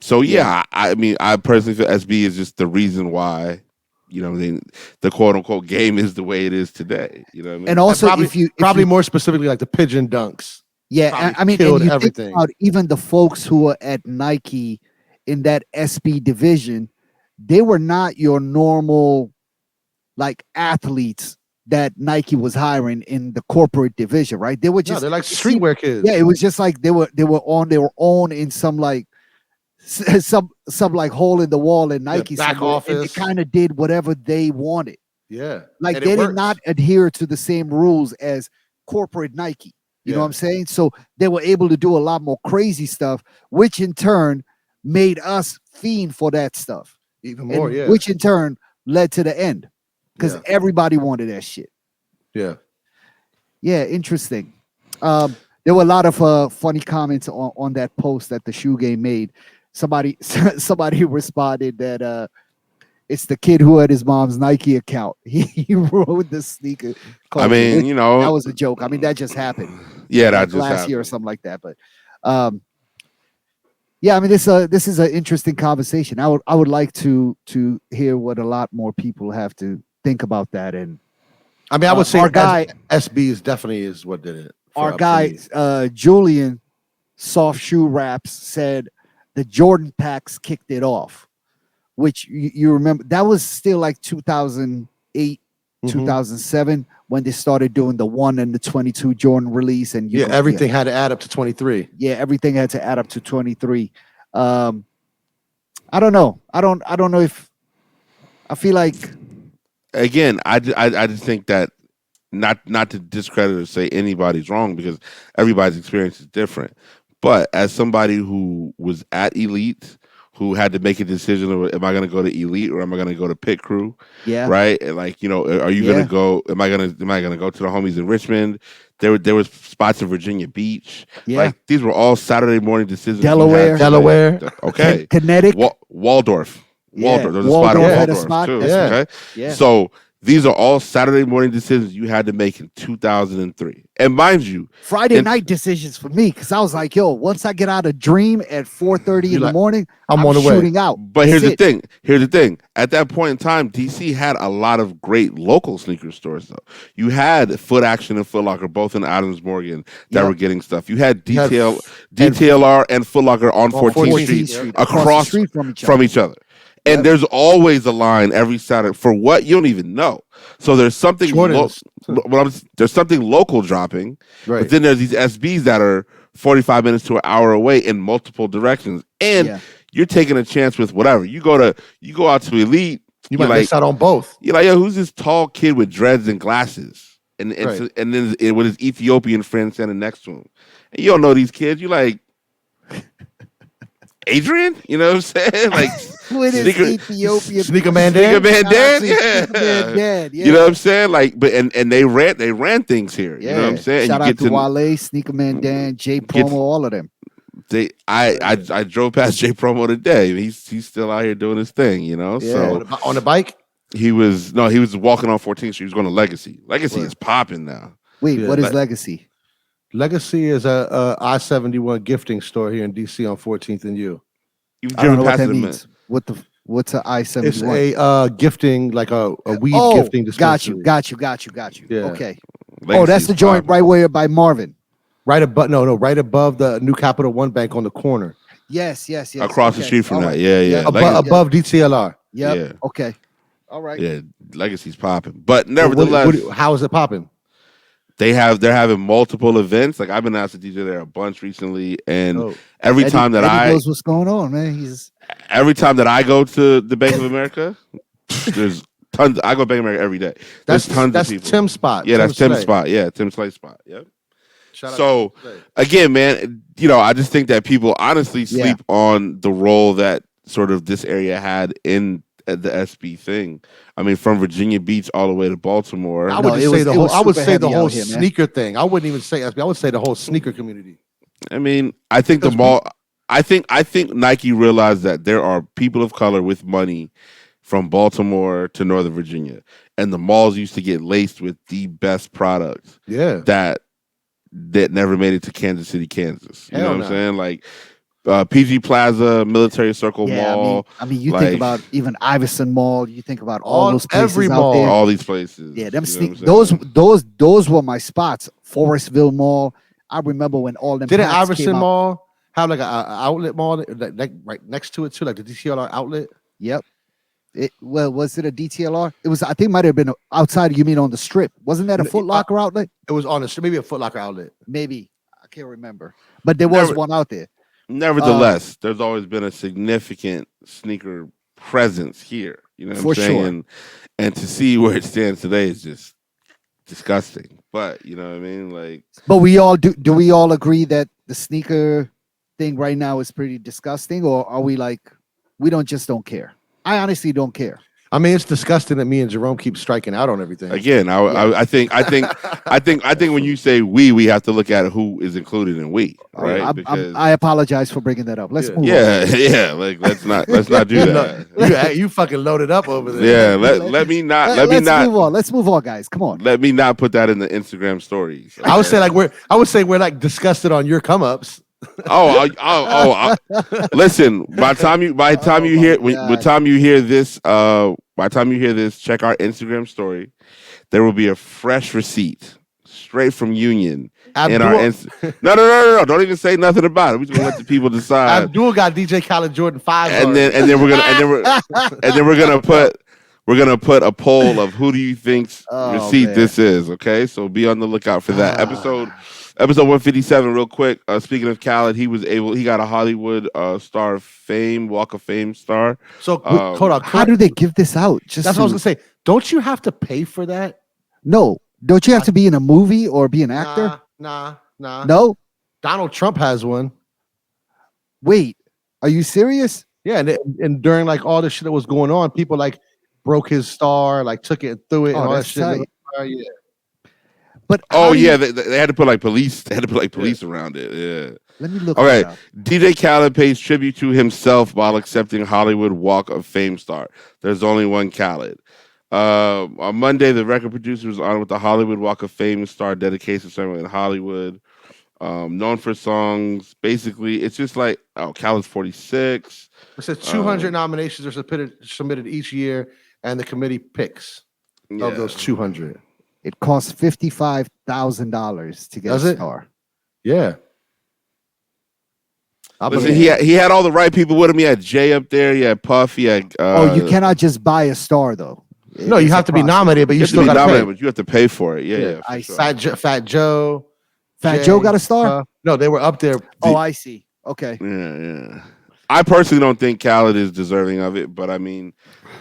So yeah, I mean, I personally feel SB is just the reason why, the quote unquote game is the way it is today. You know what I mean? And also, probably, if you probably more specifically like the pigeon dunks. yeah, probably I mean, killed and you everything. think about even the folks who were at Nike in that SB division, they were not your normal like athletes that Nike was hiring in the corporate division, right? They were No, just they're like streetwear kids. yeah, it was just like they were on their own in some like some like hole in the wall in Nike back somewhere, and they office. kind of did whatever they wanted. Yeah. Like And they it did works. not adhere to the same rules as corporate Nike. You know Yeah. what I'm saying? So they were able to do a lot more crazy stuff, which in turn made us fiend for that stuff. Even more, And yeah. which in turn led to the end. Because Yeah. everybody wanted that shit. Yeah. Yeah, interesting. There were a lot of funny comments on that post that the shoe game made. Somebody responded that it's the kid who had his mom's Nike account. He wrote the sneaker. I culture, mean, which- you know, that was a joke. I mean, that just happened. yeah, that like just last happened. year or something like that. But yeah, I mean, this is an interesting conversation. I would like to hear what a lot more people have to think about that. And I mean, I would say our guy- SBs definitely is what did it. for- our for guy me. Julian Soft Shoe Raps said the Jordan packs kicked it off, which you remember that was still like 2008, Mhm. 2007 when they started doing the 1 and the 22 Jordan release, and Yeah, everything had to add up to 23. yeah, everything had to add up to 23. I don't know. I don't know if I feel like Again, I just think that not to discredit or say anybody's wrong because everybody's experience is different. But as somebody who was at Elite, who had to make a decision of am I going to go to Elite or am I going to go to Pit Crew, yeah, right? And like, are you Yeah. going to go? Am I going to go to the homies in Richmond? There was spots in Virginia Beach. yeah, Like these were all Saturday morning decisions. you had Delaware. to Delaware. make. Okay. Kinetic, Waldorf. Yeah, Waldorf. There's a spot in Waldorf had a Waldorf spot, too. that's right. Okay. yeah. So these are all Saturday morning decisions you had to make in 2003. And mind you, Friday and- night decisions for me because I was like, yo, once I get out of Dream at 4:30 in You're the like, morning, I'm on the way. shooting out. but here's That's the it. thing. At that point in time, DC had a lot of great local sneaker stores though. You had Foot Action and Foot Locker both in Adams Morgan that Yep. were getting stuff. You had You had DTLR and Foot Locker on 14th 14th Street Street, across the street from each from other. each other. And there's always a line every Saturday for what you don't even know. So there's something there's something local dropping, but then there's these SBs that are 45 minutes to an hour away in multiple directions, and you're taking a chance with whatever. You go out to Elite, you might miss out on both. You're like, yo, who's this tall kid with dreads and glasses, and then with his Ethiopian friend standing next to him, and you don't know these kids. You like. Adrian, you know what I'm saying? Like with his Ethiopian Sneaker Man Dan, yeah. You know what I'm saying? Like, but and they ran things here. You know what I'm saying? Shout out to Wale, Sneaker Man Dan, J Promo, all of them. I drove past J Promo today. He's still out here doing his thing. You know, so on the bike. He was walking on 14th Street. He was going to Legacy. Legacy is popping now. Wait, what is Legacy? Legacy is a I-71 gifting store here in DC on 14th and U. You've driven past it, man. What's a I-71? It's a gifting, like a weed gifting dispensary. Got you. Yeah. Okay. Legacy's that's the joint right where by Marvin. Right above the New Capital One Bank on the corner. Yes. Across the street from that. Yeah. Above DTLR. Yep. Yeah. Okay. All right. Yeah, Legacy's popping. But nevertheless, how is it popping? They're having multiple events. Like I've been asked to DJ there a bunch recently, and every time that Eddie knows what's going on, man. Every time that I go to the Bank of America, there's tons. I go to Bank of America every day. There's tons of people. That's Tim's spot. Yeah, that's Tim's spot. Yeah, Tim Slay's spot. Yep. So again, man, I just think that people honestly sleep on the role that sort of this area had in the SB thing. I mean, from Virginia Beach all the way to Baltimore. I would say the whole sneaker thing. I wouldn't even say SB. I would say the whole sneaker community. I mean, I think the mall. I think Nike realized that there are people of color with money from Baltimore to Northern Virginia, and the malls used to get laced with the best products. Yeah, that never made it to Kansas City, Kansas. You know what I'm saying? Like. PG Plaza, Military Circle Mall. I mean, you think about even Iverson Mall. You think about all those places every out mall, there. All these places. Yeah, those were my spots. Forestville Mall. I remember when all them. Didn't Iverson Mall have like an outlet mall like right next to it too, like the DTLR outlet? Yep. Was it a DTLR? It was. I think it might have been outside. You mean on the Strip? Wasn't that a Foot Locker outlet? It was on the Strip, maybe a Foot Locker outlet. Maybe I can't remember, but there was one out there. Nevertheless, there's always been a significant sneaker presence here. You know what I'm saying? Sure. And to see where it stands today is just disgusting. But you know what I mean? Like, but we all do we all agree that the sneaker thing right now is pretty disgusting, or are we like we don't care? I honestly don't care. I mean, it's disgusting that me and Jerome keep striking out on everything. Again, I think when you say we have to look at who is included in we, right? I apologize for bringing that up. Let's move on. Yeah. Like let's not do that. You fucking loaded up over there. Yeah. Let me not. Move on. Let's move on, guys. Come on. Let me not put that in the Instagram stories. Okay? I would say we're like disgusted on your come ups. Listen, by the time you hear this, check our Instagram story. There will be a fresh receipt straight from Union in our No. Don't even say nothing about it. We're just gonna let the people decide. Abdul got DJ Khaled Jordan 5, and then we're gonna put a poll of who do you think's receipt this is. Okay, so be on the lookout for that Episode 157, real quick. Speaking of Khaled, he got a Hollywood Star of Fame, Walk of Fame star. So hold on, how do they give this out? That's what I was gonna say. Don't you have to pay for that? No. Don't you have to be in a movie or be an actor? Nah. No. Donald Trump has one. Wait, are you serious? Yeah, and during like all the shit that was going on, people like broke his star, like took it and threw it, and all that shit. Yeah. But they had to put like police. They had to put like police around it. Yeah. Let me look. All right. DJ Khaled pays tribute to himself while accepting Hollywood Walk of Fame star. There's only one Khaled. On Monday, the record producer was honored with the Hollywood Walk of Fame star dedication ceremony in Hollywood. Known for songs, basically, it's just like Khaled's 46. It says 200 nominations are submitted each year, and the committee picks of those 200. It costs $55,000 to get a star. Yeah. Listen, he had all the right people with him. He had Jay up there. He had Puff. He had. You cannot just buy a star though. No, you have to be nominated, but you still got to pay. But you have to pay for it. Yeah, for sure. Fat Joe. Fat Joe got a star? No, they were up there. Oh, I see. Okay. Yeah. I personally don't think Khaled is deserving of it, but I mean,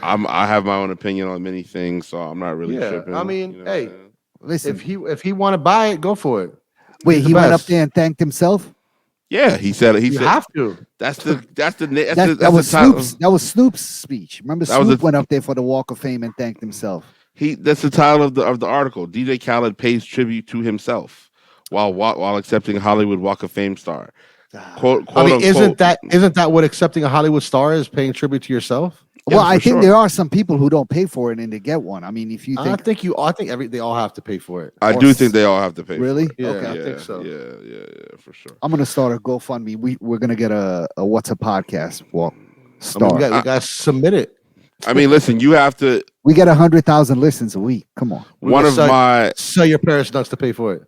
I have my own opinion on many things, so I'm not really tripping. I mean, you know hey, listen, if he want to buy it, go for it. Wait, he went up there and thanked himself? Yeah, he said you have to. That was Snoop's speech. Remember, Snoop went up there for the Walk of Fame and thanked himself. That's the title of the article. DJ Khaled pays tribute to himself while accepting Hollywood Walk of Fame star. Quote, I mean, unquote. isn't that what accepting a Hollywood star is? Paying tribute to yourself? Well, I think there are some people who don't pay for it and they get one. I mean, if you think, I think they all have to pay for it. I do think they all have to pay. Really? For it. Yeah, okay. I think so. Yeah, for sure. I'm gonna start a GoFundMe. We're gonna get a Whats'a podcast walk star. I mean, we got to submit it. I mean, listen, you have to. We get 100,000 listens a week. Come on. Sell your parents nuts to pay for it.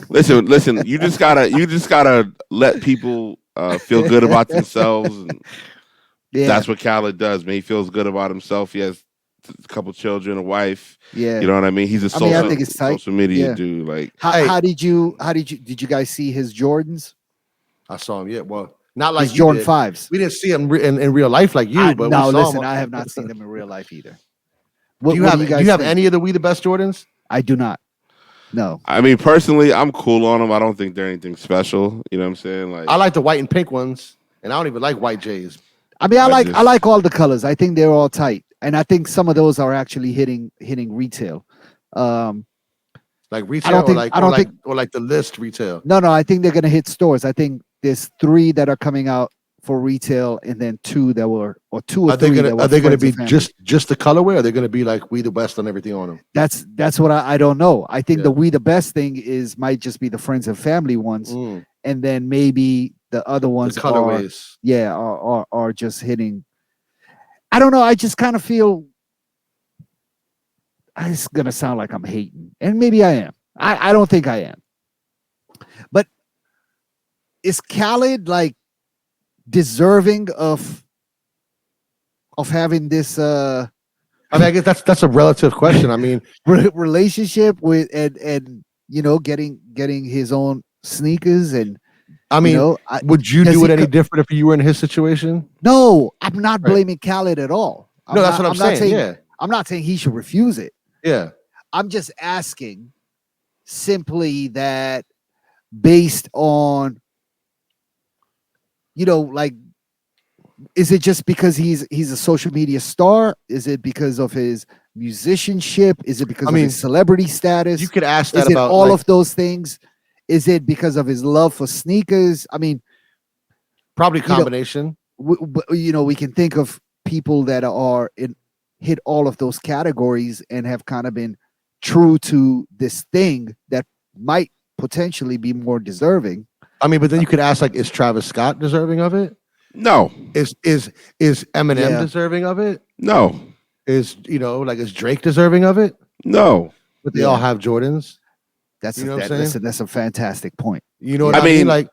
Listen. You just gotta let people feel good about themselves, and that's what Khaled does. Man, he feels good about himself. He has a couple children, a wife. Yeah, you know what I mean. He's a social media dude. Like, how did you guys see his Jordans? I saw him. Yeah, well, not like Jordan 5s. We didn't see him in real life like you, but no, we saw listen, him. I have not seen them in real life either. Do you have any of the We the Best Jordans? I do not. No. I mean, personally, I'm cool on them. I don't think they're anything special. You know what I'm saying? Like, I like the white and pink ones, and I don't even like white J's. I mean, I like all the colors. I think they're all tight, and I think some of those are actually hitting retail. Like retail, or like the list retail. No, I think they're gonna hit stores. I think there's 3 that are coming out for retail, and then 2 that were, or 2 or 3. Are they gonna be just the colorway? Or are they gonna be like We the Best on everything on them? That's what I don't know. I think the We the Best thing might just be the friends and family ones, and then maybe the other ones the colorways. are just hitting. I don't know. I just kind of feel. It's gonna sound like I'm hating, and maybe I am. I don't think I am. But is Khaled like deserving of having this? I mean, I guess that's a relative question. I mean, relationship with and getting his own sneakers and. I mean, would you do it any different if you were in his situation? No, I'm not blaming Khaled at all. That's what I'm saying. I'm not saying he should refuse it. Yeah. I'm just asking simply that based on, like, is it just because he's a social media star? Is it because of his musicianship? Is it because of his celebrity status? You could ask that about all of those things. Is it because of his love for sneakers? I mean, probably combination. We can think of people that hit all of those categories and have kind of been true to this thing that might potentially be more deserving. I mean, but then you could ask, like, is Travis Scott deserving of it? No. Is Eminem deserving of it? No. Is Drake deserving of it? No. But they all have Jordans. That's a fantastic point. You know what I mean? Like,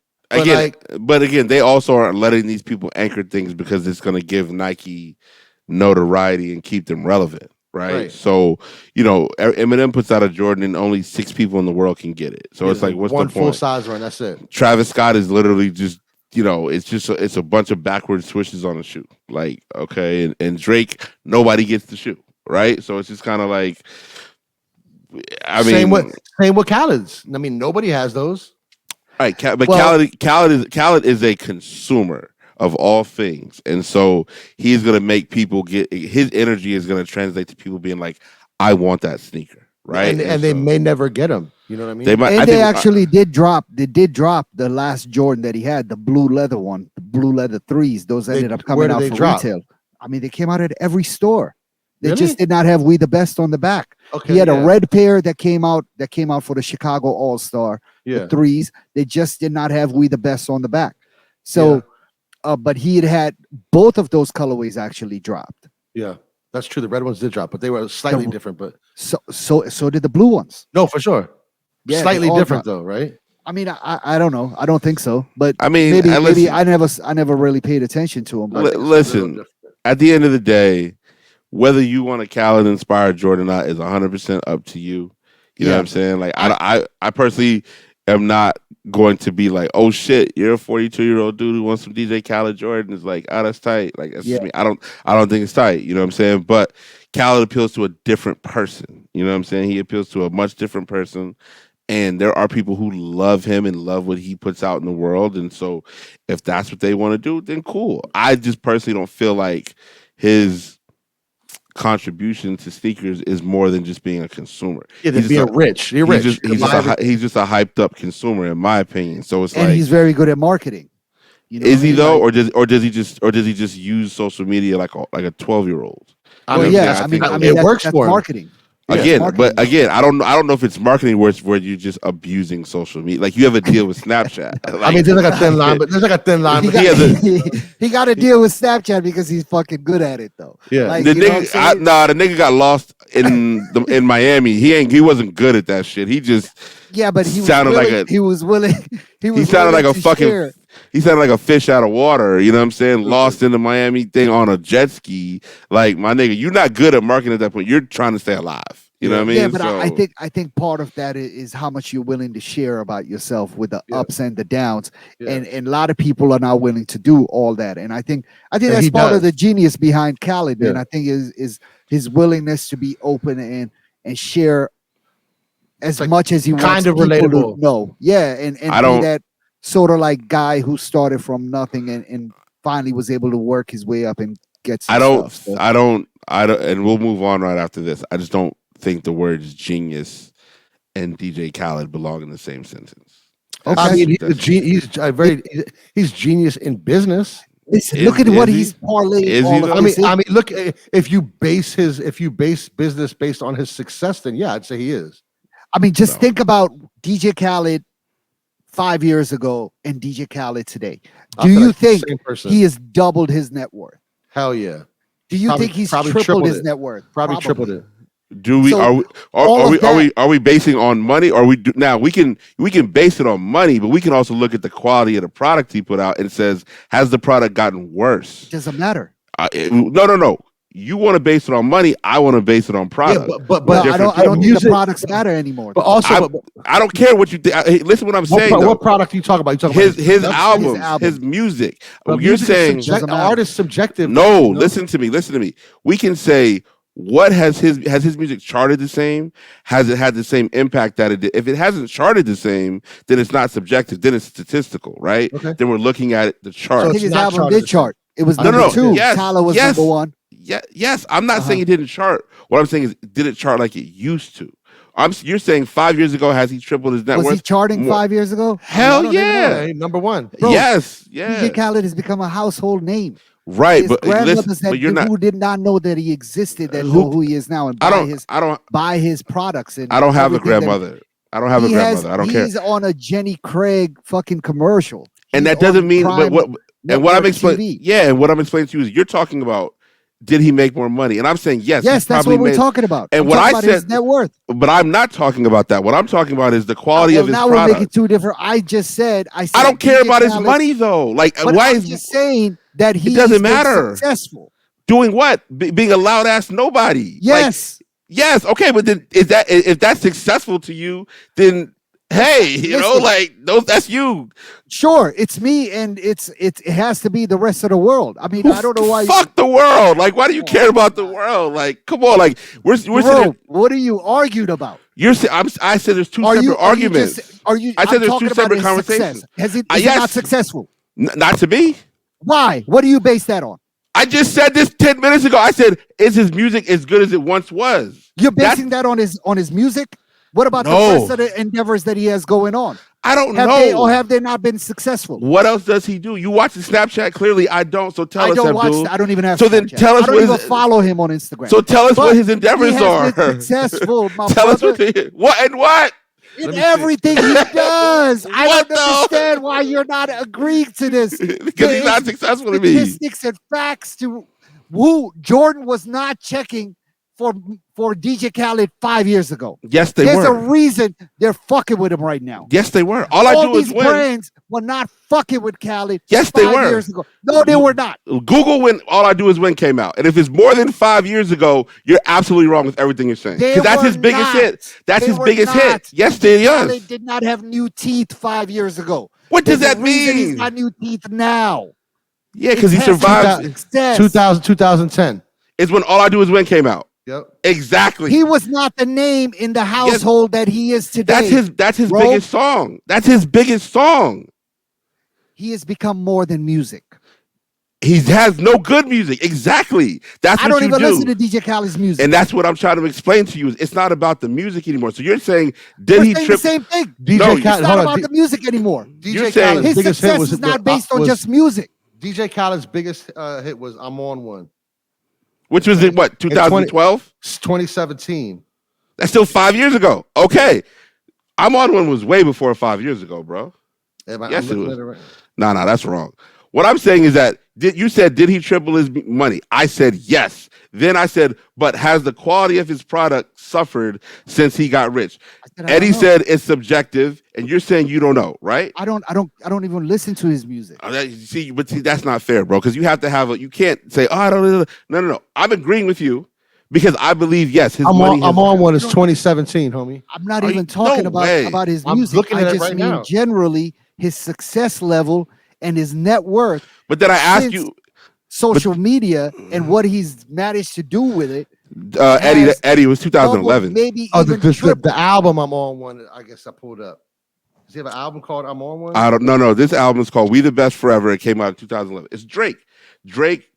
but again, they also are letting these people anchor things because it's going to give Nike notoriety and keep them relevant, right? So, Eminem puts out a Jordan and only 6 people in the world can get it. So it's like, what's the point? One full size run, that's it. Travis Scott is literally just, it's a bunch of backward swishes on a shoe. Like, okay, and Drake, nobody gets the shoe, right? So it's just kind of like, same with Khaled's. I mean, nobody has those. Right, but Khaled is a consumer of all things, and so he's gonna make people get his energy is gonna translate to people being like, "I want that sneaker," right? And they may never get them. You know what I mean? They actually did drop. They did drop the last Jordan that he had, the blue leather one, the blue leather 3s. Those ended up coming out for retail. I mean, they came out at every store. They just did not have We the Best on the back. Okay, he had a red pair that came out for the Chicago All-Star, the 3s. They just did not have We the Best on the back. So, but he had both of those colorways actually dropped. Yeah, that's true. The red ones did drop, but they were slightly different. But so did the blue ones. No, for sure. Yeah, slightly different though, right? I mean, I don't know. I don't think so, but I mean, maybe listen, I never really paid attention to him. But listen. At the end of the day, whether you want a Khaled inspired Jordan or not is 100% up to you. You know what yeah, I'm saying? Like I personally am not going to be like, oh shit, you're a 42-year-old dude who wants some DJ Khaled Jordan. Is like, oh, that's tight. Like that's yeah, just me. I don't think it's tight. You know what I'm saying? But Khaled appeals to a different person. You know what I'm saying? He appeals to a much different person. And there are people who love him and love what he puts out in the world. And so if that's what they want to do, then cool. I just personally don't feel like his contribution to sneakers is more than just being a consumer. Yeah, they're being rich. You're rich. He's just a hyped up consumer, in my opinion. So it's and like, he's very good at marketing. You know is he though, like, or does he just use social media like a 12-year-old? Well, yeah, I mean, it works that's for him. marketing. Again, marketing. but again, I don't know if it's marketing where you're just abusing social media. Like you have a deal with Snapchat. Like, I mean, there's like a thin line, but there's like a thin line. He got to deal with Snapchat because he's fucking good at it, though. Yeah, like, the nigga got lost in Miami. He wasn't good at that shit. He just but he sounded was willing, like a he was willing. He sounded like a fucking. Share. He sounded like a fish out of water. You know what I'm saying? Lost in the Miami thing on a jet ski. Like my nigga, you're not good at marketing at that point. You're trying to stay alive. You know what I mean? Yeah, but I think part of that is how much you're willing to share about yourself with the ups and the downs, and a lot of people are not willing to do all that. And I think that's part of the genius behind Khaled. And I think is his willingness to be open and share as much as he wants. Kind of relatable. No, yeah, and be that sort of like guy who started from nothing and finally was able to work his way up and get some stuff. So. I don't, and we'll move on right after this. I just don't think the words genius and DJ Khaled belong in the same sentence. Okay. I mean, he's genius in business. Listen, look at what he's parlaying. I mean, look, if you base business based on his success, then yeah, I'd say he is. I mean, just think about DJ Khaled 5 years ago and DJ Khaled today. Do you think he has doubled his net worth? Hell yeah. Do you think he's tripled his net worth? Probably tripled it. Do we are we basing on money, or now we can base it on money, but we can also look at the quality of the product he put out and says, has the product gotten worse? It doesn't matter. No. You want to base it on money. I want to base it on product. Yeah, but I don't think the products matter anymore. But also, I don't care what you think. Listen, what I'm saying. What product are you talking about? You talking about his albums, his music. You're saying art is subjective. No, listen to me. We can say, what has his music charted the same? Has it had the same impact that it did? If it hasn't charted the same, then it's not subjective. Then it's statistical, right? Okay. Then we're looking at the chart. So I think his album did chart. It was number 2. Yes, Tyler was number 1. Yes. I'm not saying it didn't chart. What I'm saying is, did it chart like it used to? You're saying 5 years ago, has he tripled his net worth? Was he charting 5 years ago? Hell yeah. Number 1. Bro, yes. Yeah. DJ Khaled has become a household name. Right, his grandmothers who did not know that he existed that know who he is now and buy his products. And I don't have a grandmother. I don't care. He's on a Jenny Craig fucking commercial. And that doesn't mean what I'm explaining. Yeah, and what I'm explaining to you is you're talking about, did he make more money? And I'm saying yes. Yes, that's what we're talking about. And what I said, his net worth. But I'm not talking about that. What I'm talking about is the quality of his product. Now we're making two different. I said I don't care about his money though. Like, why is just saying that he doesn't matter. Successful doing what? Being a loud ass nobody. Yes. Yes. Okay, but then if that's successful to you, then hey, that's you. Sure, it's me, and it has to be the rest of the world. I mean, I don't know why. Fuck the world. Like, why do you care about the world? Like, come on. Like, we're sitting. What are you argued about? I said there's two separate arguments. I said there's two separate conversations. Is he not successful? Not to me. Why? What do you base that on? I just said this 10 minutes ago. I said, is his music as good as it once was? You're basing that on his music? What about the rest of the endeavors that he has going on? I don't know. Have they not been successful? What else does he do? You watch the Snapchat? Clearly, I don't. So tell us, Abdul. I don't even have. So then tell us. I don't even follow him on Instagram. So tell us what his endeavors are. Successful, my tell brother. us what. In everything he does. I don't understand why you're not agreeing to this. Because he's not successful to me. Statistics and facts to who Jordan was not checking for DJ Khaled 5 years ago. Yes, they There's were. a reason they're fucking with him right now. Yes, they were. All I do is these win. brands were not fucking with Khaled. Yes, 5 they were. years ago. No, they were not. Google when All I Do Is Win came out. And if it's more than 5 years ago, you're absolutely wrong with everything you're saying. Because that's his biggest hit. That's his biggest hit. Yes, they is. Khaled did not have new teeth 5 years ago. What does that mean? He's got new teeth now. Yeah, because he survived. 2010. It's when All I Do Is Win came out. Yep. Exactly. He was not the name in the household that he is today. That's his biggest song. That's his biggest song. He has become more than music. He has no good music. Exactly. That's what I don't you even do. listen to DJ Khaled's music. And that's what I'm trying to explain to you. It's not about the music anymore. So you're saying, did he trip? The same thing. DJ Khaled, it's not about the music anymore. DJ Khaled's his biggest success hit was is not based on just music. DJ Khaled's biggest hit was "I'm on One," which was in what, 2012? 2017. That's still 5 years ago. Okay, "I'm on One" was way before 5 years ago, bro. Yes, it was. No, that's wrong. What I'm saying is that you said, did he triple his money? I said yes. Then I said, but has the quality of his product suffered since he got rich? Eddie said it's subjective, and you're saying you don't know, right? I don't even listen to his music. See, that's not fair, bro. Because you have to have you can't say, oh, I don't. No. I'm agreeing with you because I believe yes, his money. I'm on One is 2017, homie. I'm not even talking about his music. I'm looking at it right mean now. Generally his success level and his net worth. But then I ask you, social media and what he's managed to do with it. Eddie was 2011. Maybe the album "I'm on One." I guess I pulled up. Does he have an album called "I'm on One"? I don't know. No, this album is called "We the Best Forever." It came out in 2011. It's Drake,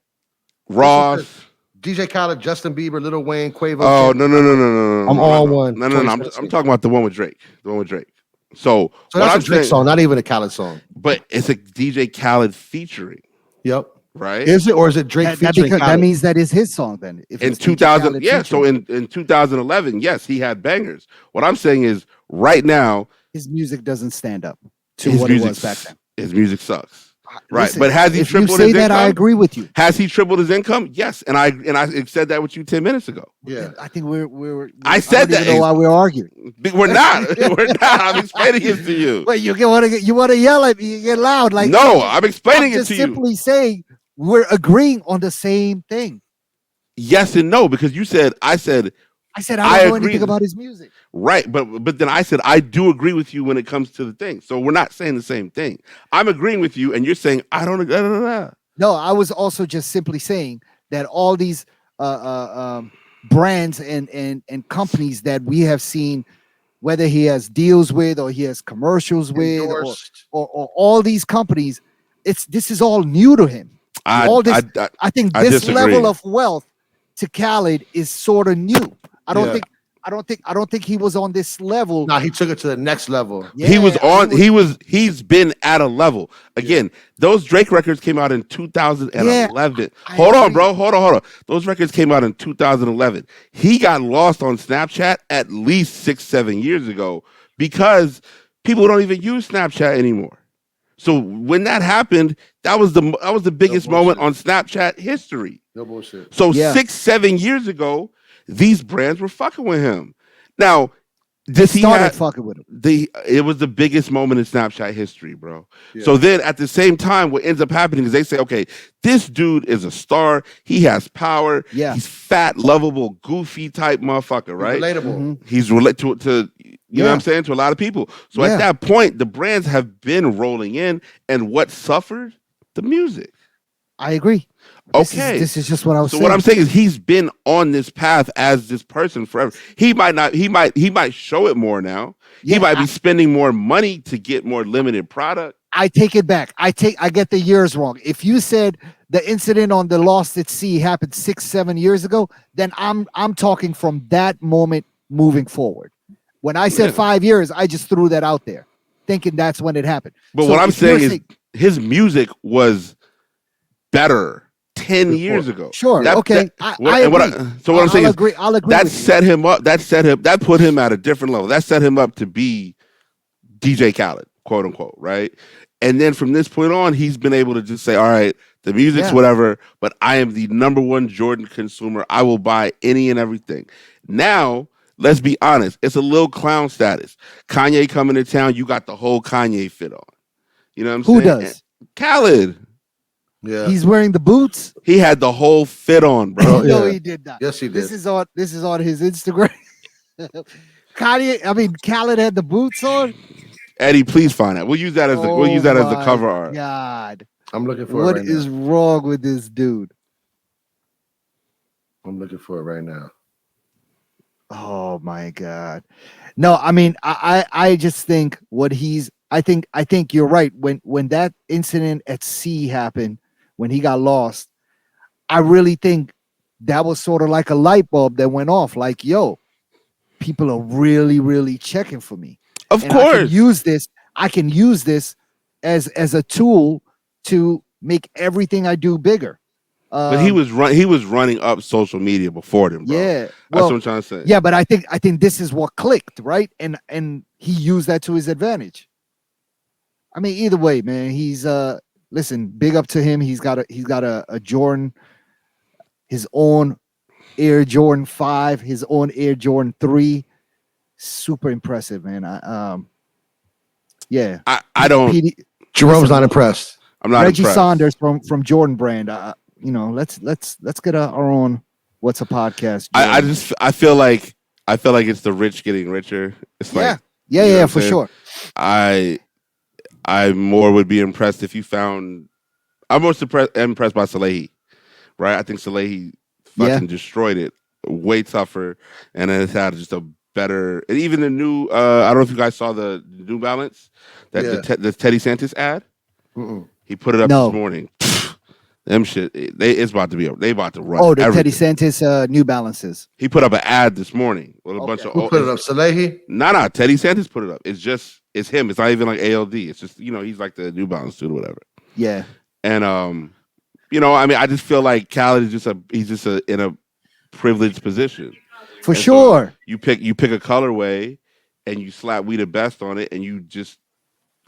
Ross, DJ Khaled, Justin Bieber, Lil Wayne, Quavo. Oh no! I'm on One. No. I'm talking about the one with Drake. The one with Drake. So that's a Drake song, not even a Khaled song. But it's a DJ Khaled featuring. Yep. Right? Is it, or is it Drake featuring Khaled? That means that is his song then. If in 2000, yeah. So in 2011, yes, he had bangers. What I'm saying is, right now, his music doesn't stand up to what it was back then. His music sucks. Right, Listen, but has he tripled his income? If you say that, I agree with you. Has he tripled his income? Yes, and I said that with you 10 minutes ago. Yeah, I think we're I said that. I don't know why we're arguing. We're not. We're not. I'm explaining it to you. Wait, you want to yell at me? You get loud. Like no, I'm explaining it to you. Simply saying we're agreeing on the same thing. Yes and no, because you said I don't know anything about his music. Right, but then I said I do agree with you when it comes to the thing. So we're not saying the same thing. I'm agreeing with you, and you're saying I don't agree. No, I was also just simply saying that all these brands and companies that we have seen, whether he has deals with or he has commercials with, or all these companies, this is all new to him. I think this level of wealth to Khaled is sort of new. I don't think he was on this level. No, he took it to the next level. Yeah, he's been at a level. Again, those Drake records came out in 2011. Hold on, bro. Hold on. Those records came out in 2011. He got lost on Snapchat at least 6-7 years ago because people don't even use Snapchat anymore. So when that happened, that was the biggest moment on Snapchat history. No bullshit. So 6-7 years ago, these brands were fucking with him. Now, fucking with him. It was the biggest moment in Snapchat history, bro. Yeah. So then at the same time, what ends up happening is they say, okay, this dude is a star. He has power. Yeah. He's fat, lovable, goofy type motherfucker, right? Relatable. Mm-hmm. He's related to you know what I'm saying? To a lot of people. So at that point, the brands have been rolling in, and what suffered? The music. I agree. This is just what I was saying. So what I'm saying is he's been on this path as this person forever. He might show it more now. He might be spending more money to get more limited product. I take it back. I get the years wrong. If you said the incident on the Lost at Sea happened 6-7 years ago, then I'm talking from that moment moving forward. When I said 5 years, I just threw that out there, thinking that's when it happened. But what I'm saying is his music was better 10 years ago. Sure. Okay. I agree. So what I'm saying is I'll agree. That set him up. That put him at a different level. That set him up to be DJ Khaled, quote unquote, right? And then from this point on, he's been able to just say, all right, The music's Yeah. whatever, but I am the number one Jordan consumer. I will buy any and everything. Now, let's be honest. It's a little clown status. Kanye coming to town, you got the whole Kanye fit on. You know what I'm Who saying? does? Khaled. Yeah. He's wearing the boots. He had the whole fit on, bro. No, yeah. he did not. Yes, he did. This is on his Instagram. Kanye, I mean, Khaled had the boots on. Eddie, please find that. We'll use that as the my cover art. God, I'm looking for what it right is now. wrong with this dude? I'm looking for it right now. Oh my God. No, I mean, I just think what he's. I think you're right. When that incident at sea happened, when he got lost, I really think that was sort of like a light bulb that went off. Like, yo, people are really, really checking for me. Of And course. I can use this as a tool to make everything I do bigger. But he was running up social media before them, bro. Yeah. That's Well, what I'm trying to say. yeah, but I think this is what clicked, right? And he used that to his advantage. I mean, either way, man, he's listen, big up to him. He's got a Jordan, his own Air Jordan 5, his own Air Jordan 3. Super impressive, man. Yeah. I don't. Jerome's not impressed. I'm not Reggie impressed. Saunders from Jordan Brand. Let's get our own What's a Podcast. I feel like it's the rich getting richer. It's Yeah. like Yeah, for sure. I more would be impressed if you found. I'm most impressed by Salehi, right? I think Salehi fucking destroyed it. Way tougher, and then it's had just a better. And even the new. I don't know if you guys saw the New Balance, the Teddy Santis ad. Mm-mm. He put it up this morning. Them shit. It's about to be. They about to run. Oh, the everything. Teddy Santis New Balances. He put up an ad this morning with a bunch of. Who put it up? Salehi? Nah. Teddy Santis put it up. It's him. It's not even like ALD. It's just he's like the New Balance dude or whatever. Yeah. And I mean, I just feel like Khaled is just in a privileged position. For sure. So you pick a colorway, and you slap We the Best on it, and you just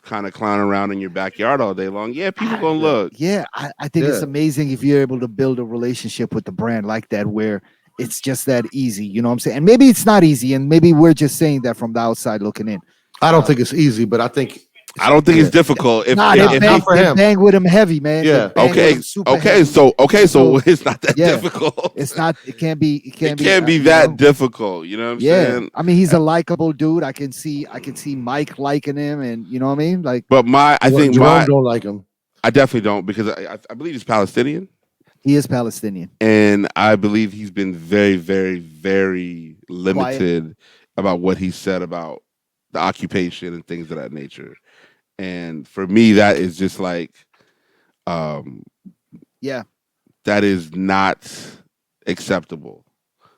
kind of clown around in your backyard all day long. Yeah, people gonna look. Yeah, I think it's amazing if you're able to build a relationship with the brand like that, where it's just that easy. You know what I'm saying? And maybe it's not easy, and maybe we're just saying that from the outside looking in. I don't think it's easy, but I don't think it's difficult. They bang with him heavy, man. Yeah. Okay. Heavy. So it's not that difficult. It's not. It can't be. It can't be that difficult. You know what I'm saying? I mean, he's a likable dude. I can see Mike liking him, and you know what I mean. Like, but I think Jerome don't like him. I definitely don't, because I believe he's Palestinian. He is Palestinian, and I believe he's been very, very, very limited about what he said about the occupation and things of that nature. And for me, that is just like, that is not acceptable,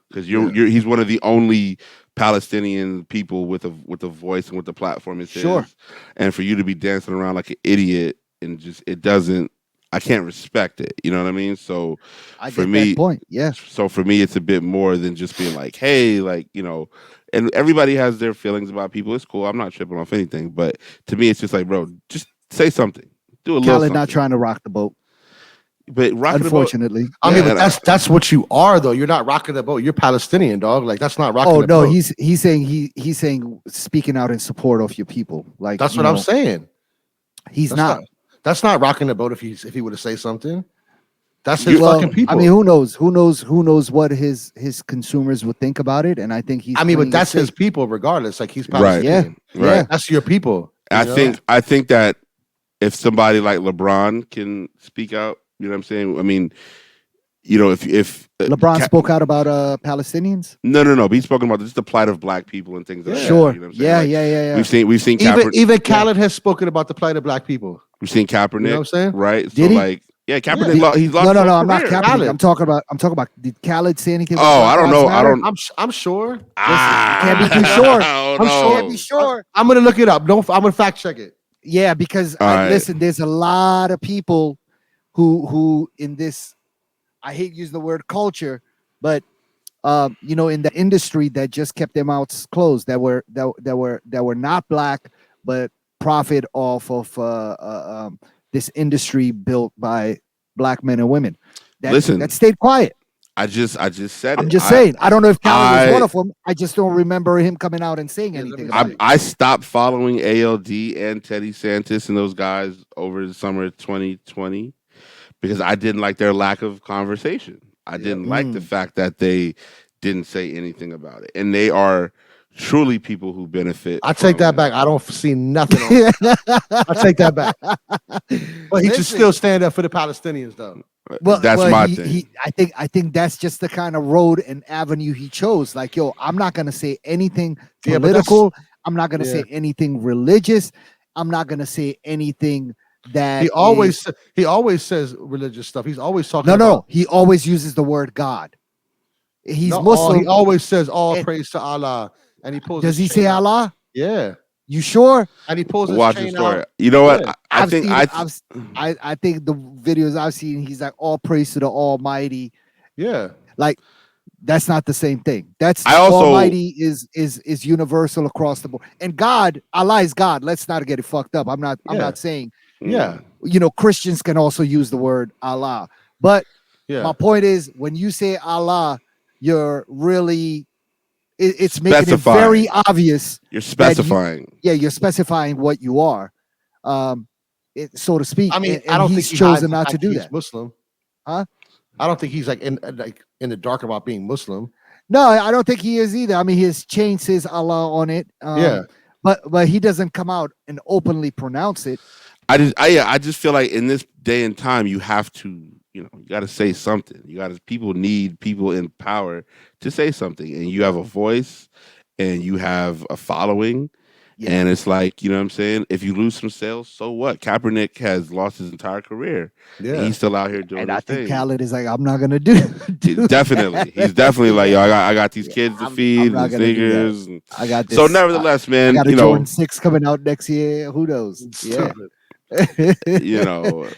because he's one of the only Palestinian people with a voice and with the platform is his. And for you to be dancing around like an idiot and I can't respect it. You know what I mean? So I get that point. Yeah. So for me, it's a bit more than just being like, hey, like, and everybody has their feelings about people. It's cool. I'm not tripping off anything. But to me, it's just like, bro, just say something. Do a little something. Not trying to rock the boat. But unfortunately, I mean, but that's what you are, though. You're not rocking the boat. You're Palestinian, dog. Like, that's not rocking. Oh the no, boat. he's saying speaking out in support of your people. Like, that's what I'm saying. He's not. That's not rocking the boat. If he would have say something, that's his fucking people. I mean, who knows what his consumers would think about it? And I think he's. I mean, but that's his people, regardless. Like, he's Palestinian. Right. Yeah, that's your people. I think that if somebody like LeBron can speak out, you know what I'm saying? I mean, if LeBron spoke out about Palestinians. No. But he's spoken about just the plight of black people and things like that. Sure. You know what I'm saying? Yeah. We've seen even Khaled has spoken about the plight of black people. We've seen Kaepernick. You know what I'm saying? Right. Did he? Kaepernick. He's lost. No. I'm not Kaepernick. I'm talking about. Did Khaled say anything? I don't know. I'm sure. You can't be too sure. Can't be sure. I'm gonna look it up. I'm gonna fact check it. Yeah, because listen, there's a lot of people who in this. I hate using the word culture, but in the industry that just kept their mouths closed, that were not black, but profit off of this industry built by black men and women that Listen, stayed quiet. I just said I'm it. just saying. I don't know if Khaled was one I of them. I just don't remember him coming out and saying anything about it. I stopped following ALD and Teddy Santis and those guys over the summer of 2020 because I didn't like their lack of conversation. I didn't like the fact that they didn't say anything about it. And they are truly people who benefit. I take that back. I don't see nothing on I take that back. But he should still stand up for the Palestinians, though. That's my thing. I think that's just the kind of road and avenue he chose. Like, yo, I'm not gonna say anything political. I'm not gonna say anything religious. I'm not gonna say anything that he always says religious stuff. He's always talking. No. He always uses the word God. He's No, Muslim. he always says all praise to Allah, and he pulls. Does he say Allah? Yeah. You sure? And he pulls his Watch chain the story. out. You know what? Yeah. I think the videos I've seen, he's like, all praise to the Almighty. Yeah. Like, that's not the same thing. That's also, Almighty is universal across the board. And God, Allah is God. Let's not get it fucked up. I'm not saying, Christians can also use the word Allah. But my point is, when you say Allah, you're really it's making it very obvious. You're specifying. You're specifying what you are, so to speak. I mean, and I don't he's think chosen not to do he's that. Muslim, huh? I don't think he's in the dark about being Muslim. No, I don't think he is either. I mean, his chain says Allah on it. But he doesn't come out and openly pronounce it. I just feel like in this day and time, you have to, you got to say something. People need people in power to say something, and you have a voice, and you have a following, and it's like, you know what I'm saying? If you lose some sales, so what? Kaepernick has lost his entire career. Yeah, he's still out here doing. And his I think thing. Khaled is like, I'm not gonna do. Definitely, he's definitely like, yo, I got these kids to feed, and sneakers. I got this. So nevertheless, man, I got a Jordan 6 coming out next year. Who knows? Yeah.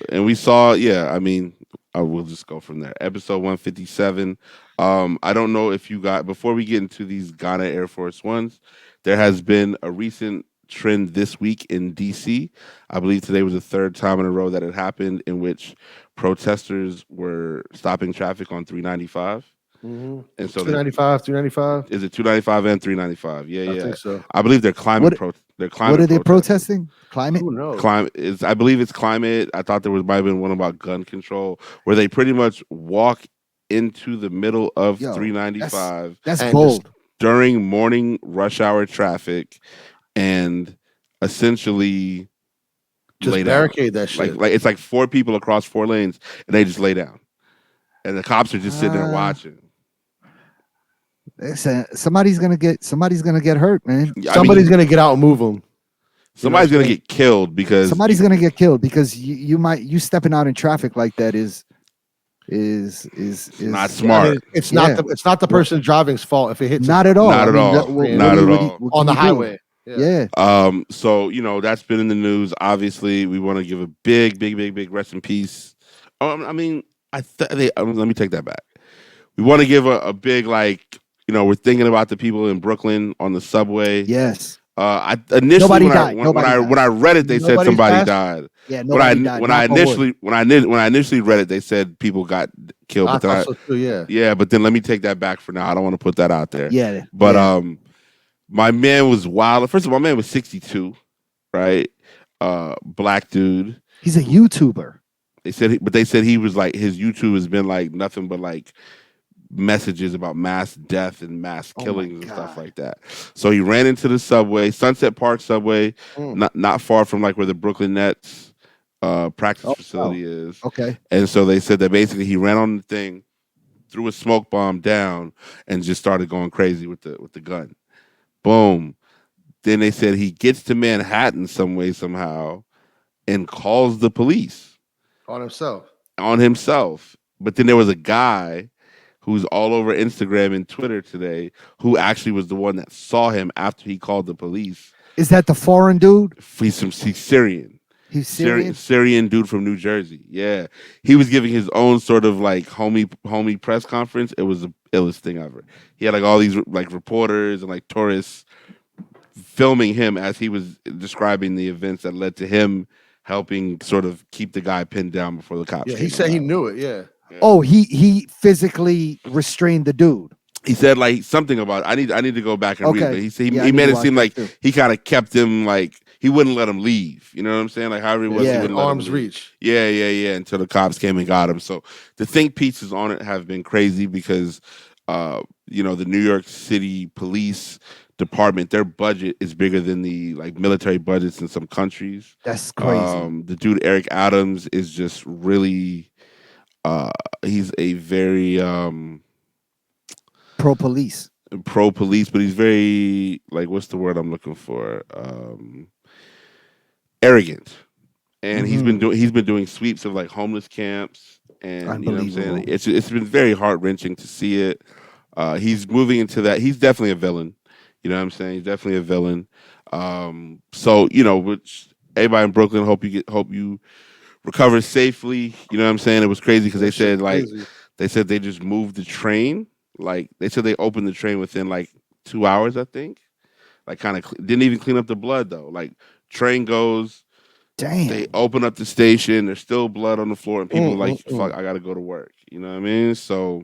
And we saw, I mean, we'll just go from there. Episode 157. I don't know if you got, before we get into these Ghana Air Force Ones, there has been a recent trend this week in DC. I believe today was the third time in a row that it happened, in which protesters were stopping traffic on 395. Mm-hmm. And so 395. Is it 295 and 395? Yeah, I think so. I believe they're climate. What are they protesting? Climate. Who knows? Climate is. I believe it's climate. I thought there might have been one about gun control, where they pretty much walk into the middle of 395. That's bold. During morning rush hour traffic, and essentially just barricade that shit. Like it's like 4 people across 4 lanes, and they just lay down, and the cops are just sitting there watching. Somebody's gonna get hurt, man. Somebody's gonna get out and move them. Somebody's gonna get killed because you stepping out in traffic like that is not smart. I mean, it's not the person driving's fault if it hits. Not at all. Not at all. Not at all. On the highway. Yeah. So that's been in the news. Obviously, we want to give a big rest in peace. I mean, let me take that back. We want to give a big, like, we're thinking about the people in Brooklyn on the subway. Yes. I initially when I read it, they said somebody died. Yeah, nobody died. When I initially read it, they said people got killed. I thought so too, yeah. Yeah, but then let me take that back for now. I don't want to put that out there. Yeah. But my man was wild. First of all, my man was 62, right? Black dude. He's a YouTuber. They said he was like, his YouTube has been like nothing but like messages about mass death and mass killings and stuff like that. So he ran into the subway, Sunset Park subway, not far from like where the Brooklyn Nets practice facility is. Okay. And so they said that basically he ran on the thing, threw a smoke bomb down, and just started going crazy with the gun. Boom. Then they said he gets to Manhattan some way, somehow, and calls the police. On himself. But then there was a guy who's all over Instagram and Twitter today who actually was the one that saw him after he called the police. Is that the foreign dude? He's Syrian. He's Syrian? Syrian dude from New Jersey. Yeah. He was giving his own sort of like homie press conference. It was the illest thing ever. He had like all these like reporters and like tourists filming him as he was describing the events that led to him helping sort of keep the guy pinned down before the cops Yeah, came he said he around. knew it. Yeah. Yeah. Oh, he physically restrained the dude. He said like something about I need to go back and read it, but Okay. he said Yeah, I he need made to it watch seem that like too. he kind of kept him like he wouldn't let him leave. You know what I'm saying? Like however he was, he Yeah. wouldn't let him Arm's leave. reach. Yeah, until the cops came and got him. So the think pieces on it have been crazy because you know, the New York City Police Department, their budget is bigger than the like military budgets in some countries. That's crazy. The dude Eric Adams is just really uh he's a very Pro police. pro police, but he's very like what's the word I'm looking for? Arrogant. And Mm-hmm. he's been doing sweeps of like homeless camps, and you know what I'm saying? Unbelievable. It's been very heart-wrenching to see it. He's moving into that. He's definitely a villain. You know what I'm saying? He's definitely a villain. So, you know, which everybody in Brooklyn hope you recover safely. You know what I'm saying? It was crazy because That shit crazy. they said they just moved the train. Like they said they opened the train within like 2 hours, I think. Like kind of didn't even clean up the blood though. Like train goes, they Damn. open up the station. There's still blood on the floor, and people are like, "Fuck, Mm. I gotta go to work." You know what I mean? So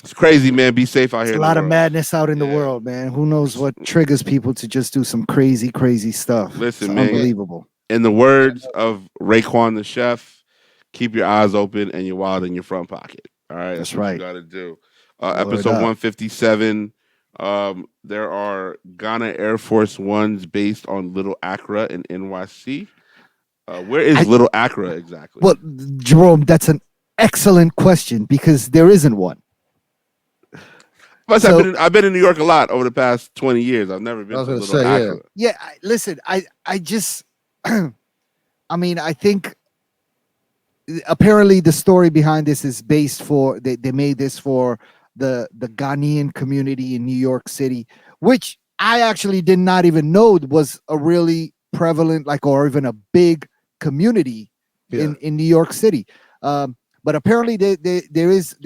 it's crazy, man. Be safe out It's here a in the lot of world. madness out in the Yeah. world, man. Who knows what triggers people to just do some crazy, crazy stuff? It's Listen, man. unbelievable. In the words of Raekwon the chef, keep your eyes open and your wallet in your front pocket. All right, that's That's what you right. got to do. Word Episode up. 157. There are Ghana Air Force Ones based on Little Accra in NYC. Where is I, Little Accra exactly? well, Jerome, that's an excellent question because there isn't one. Plus, So I've been in New York a lot over the past 20 years. I've never I been was to gonna Little say, yeah. Accra. yeah, listen, I just, I mean, I think apparently the story behind this is based for they made this for the Ghanaian community in New York City, which I actually did not even know was a really prevalent like or even a big community Yeah. in New York City. But apparently there is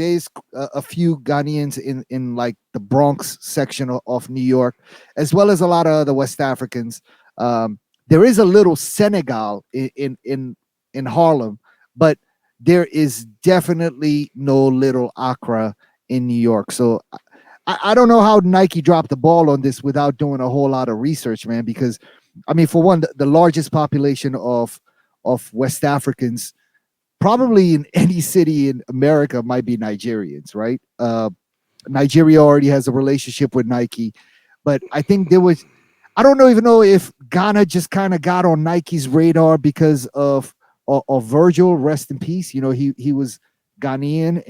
a few Ghanaians in like the Bronx section of New York, as well as a lot of other West Africans. There is a little Senegal in Harlem, but there is definitely no Little Accra in New York. So I don't know how Nike dropped the ball on this without doing a whole lot of research, man. Because I mean, for one, the largest population of West Africans probably in any city in America might be Nigerians, right? Nigeria already has a relationship with Nike, but I think there was I don't even know if Ghana just kind of got on Nike's radar because of Virgil, rest in peace. You know, he was Ghanaian,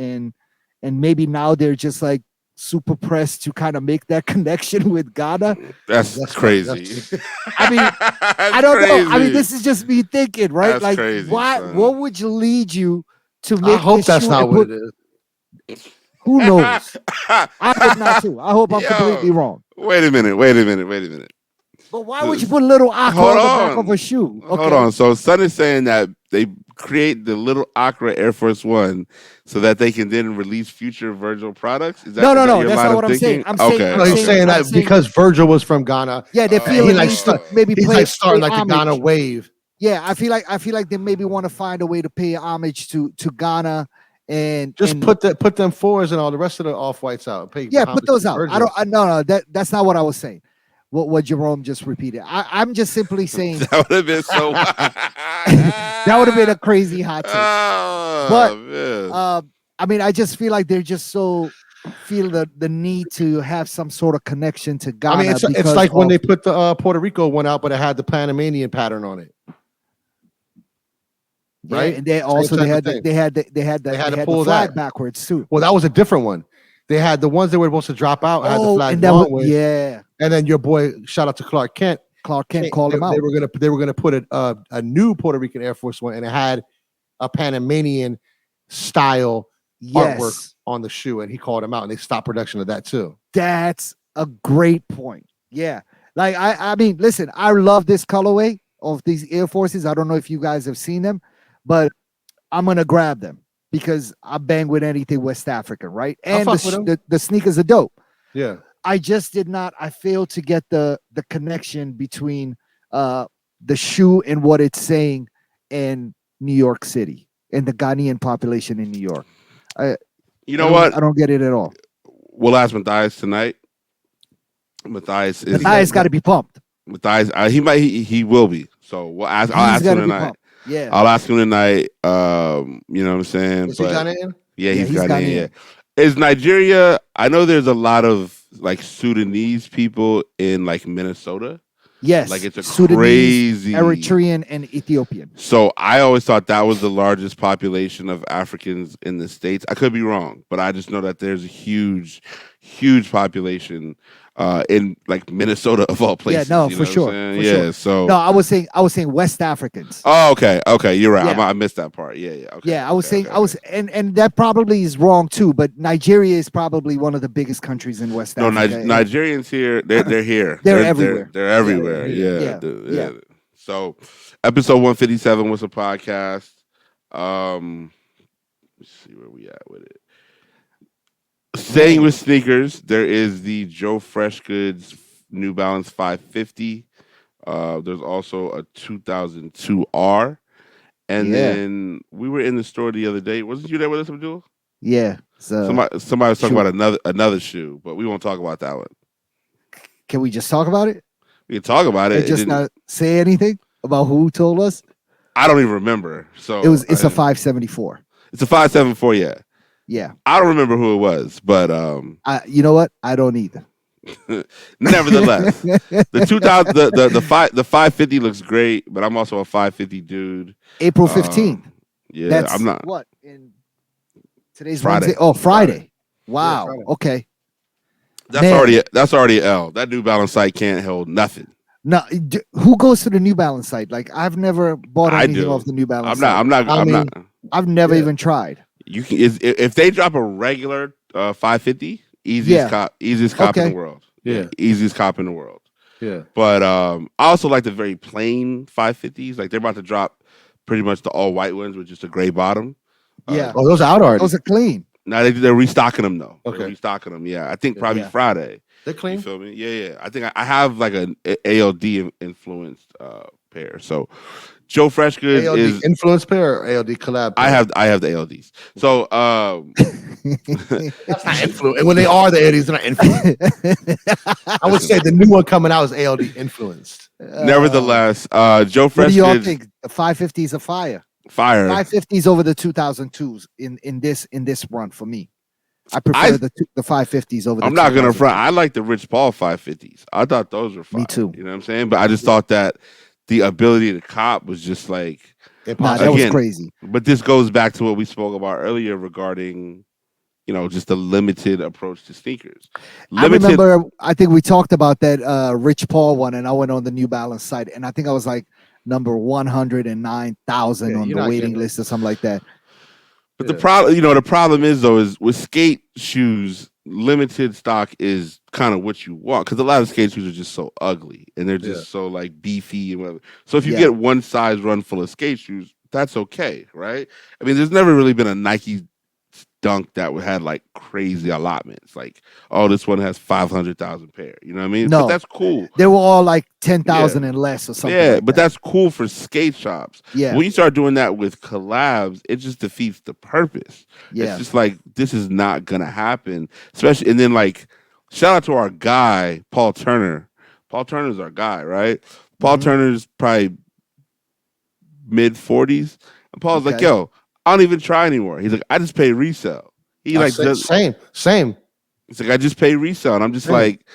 and maybe now they're just like super pressed to kind of make that connection with Ghana. That's crazy. That's, I mean, I That's don't know. I mean, crazy. this is just me thinking, right? That's Like, crazy, why? son. What would you lead you to I make hope this that's shoe not and what put? it is. Who knows? I hope not too. I hope I'm Yo, completely wrong. wait a minute. Wait a minute. Wait a minute. But why would you This- put Little Aqua hold on the back of a on. shoe? Hold Okay. on. So Sun is saying that they create the Little Accra Air Force One so that they can then release future Virgil products. No, Is that your that's line not of what I'm saying. thinking? I'm saying, Okay. I'm No, he's saying, saying I'm that saying, because Virgil was from Ghana, yeah, they and feel he a like need to maybe he's play, like starting like the homage. Ghana wave. Yeah, I feel like they maybe want to find a way to pay homage to Ghana and Just put them fours and all the rest of the off whites out. Pay yeah, homage put those to out. Virgil. No, that's not what I was saying. What Jerome just repeated. I'm just simply saying That would have been so. that would have been a crazy hot take. But Oh, man. I mean, I just feel like they're just so feel the need to have some sort of connection to Ghana. I mean, it's like when they put the Puerto Rico one out, but it had the Panamanian pattern on it. Right, and they also they had thing. they had the flag that backwards too. Well, that was a different one. They had the ones that were supposed to drop out had the flag and that long way. yeah. And then your boy, shout out to Clark Kent. Clark Kent called him out. They were gonna put a new Puerto Rican Air Force One, and it had a Panamanian style artwork on the shoe, and he called him out, and they stopped production of that too. That's a great point. Yeah, like I mean, listen, I love this colorway of these Air Forces. I don't know if you guys have seen them, but I'm gonna grab them because I bang with anything West African, right? And the sneakers are dope. Yeah. I just did not. I failed to get the connection between the shoe and what it's saying in New York City and the Ghanaian population in New York. I You know what? I don't get it at all. We'll ask Matthias tonight. Matthias is Matthias got to be pumped. Matthias. He will be. So we'll ask. I'll He's ask got him to be tonight. pumped. Yeah. I'll ask him tonight. You know what I'm saying? Is he Ghanaian? Yeah, Yeah, he's he's Ghanaian. Yeah. Ghanaian. Is Nigeria? I know there's a lot of like Sudanese people in like Minnesota. Yes. Like it's a Sudanese, crazy Eritrean, and Ethiopian. So I always thought that was the largest population of Africans in the States. I could be wrong, but I just know that there's a huge population in like Minnesota of all places. Yeah, no, you for know sure. what I'm saying? For Yeah. sure. So No, I was saying West Africans. Oh, okay. You're right. Yeah. I missed that part. Yeah. Okay. Yeah, I was okay, saying I was and that probably is wrong too, but Nigeria is probably one of the biggest countries in West No, Africa. Nigerians here, they're here. They're everywhere. They're everywhere. Yeah. So, episode 157 was a podcast. Let's see where we at with it. Staying with sneakers, there is the Joe Freshgoods New Balance 550. There's also a 2002 R. And then we were in the store the other day. Wasn't you there with us, Abdul? Yeah. Somebody was talking about another shoe, but we won't talk about that one. Can we just talk about it? We can talk about it. And just not say anything about who told us? I don't even remember. So it's a 574. It's a 574, yeah. Yeah. I don't remember who it was, but you know what? I don't either. Nevertheless, the 2000 the 550 looks great, but I'm also a 550 dude. April 15th. Yeah, That's I'm not. What? In today's Friday. Wednesday? Oh, Friday. Wow. Yeah, Friday. Okay. That's already an L. That New Balance site can't hold nothing. No, who goes to the New Balance site? Like I've never bought anything off the New Balance. I'm not. I've never even tried. You can if they drop a regular 550, easiest cop in the world. Yeah. Easiest cop in the world. Yeah. But I also like the very plain 550s. Like they're about to drop pretty much the all white ones with just a gray bottom. Yeah. Oh, those are out already. Those are clean. Now they're restocking them though. Okay. They're restocking them. Yeah. I think probably Friday. They're clean. You feel me? Yeah. I think I have like an ALD influenced pair. So Joe Freshgoods ALD is influence pair or ALD collab pair? I have the ALDs. So that's not influence. And when they are the ALDs, they're not influenced. I would say the new one coming out is ALD influenced. Nevertheless, Joe Freshgoods. What do y'all think? The 550s are fire. 550s over the 2002s in this run for me. I prefer the 550s over the I'm not gonna front. I like the Rich Paul 550s. I thought those were fire. Me too. You know what I'm saying? But I just thought that the ability to cop was just like that was crazy. But this goes back to what we spoke about earlier regarding, just the limited approach to sneakers. I remember, I think we talked about that Rich Paul one, and I went on the New Balance site, and I think I was like number 109,000 on the waiting list or something like that. But the problem is though, is with skate shoes, limited stock is kind of what you want because a lot of skate shoes are just so ugly and they're just so like beefy and whatever. So if you get one size run full of skate shoes, that's okay, right? I mean, there's never really been a Nike Dunk that had like crazy allotments. Like, oh, this one has 500,000 pair. You know what I mean? No, but that's cool. They were all like 10,000 and less or something. Yeah, like but that's cool for skate shops. Yeah. When you start doing that with collabs, it just defeats the purpose. Yeah. It's just like this is not gonna happen. Especially, and then like, shout out to our guy Paul Turner. Paul Turner's our guy, right? Paul Turner's probably mid 40s, and Paul's like, "Yo, I don't even try anymore." He's like, "I just pay resale." He like same. It's like I just pay resale, and I'm just like,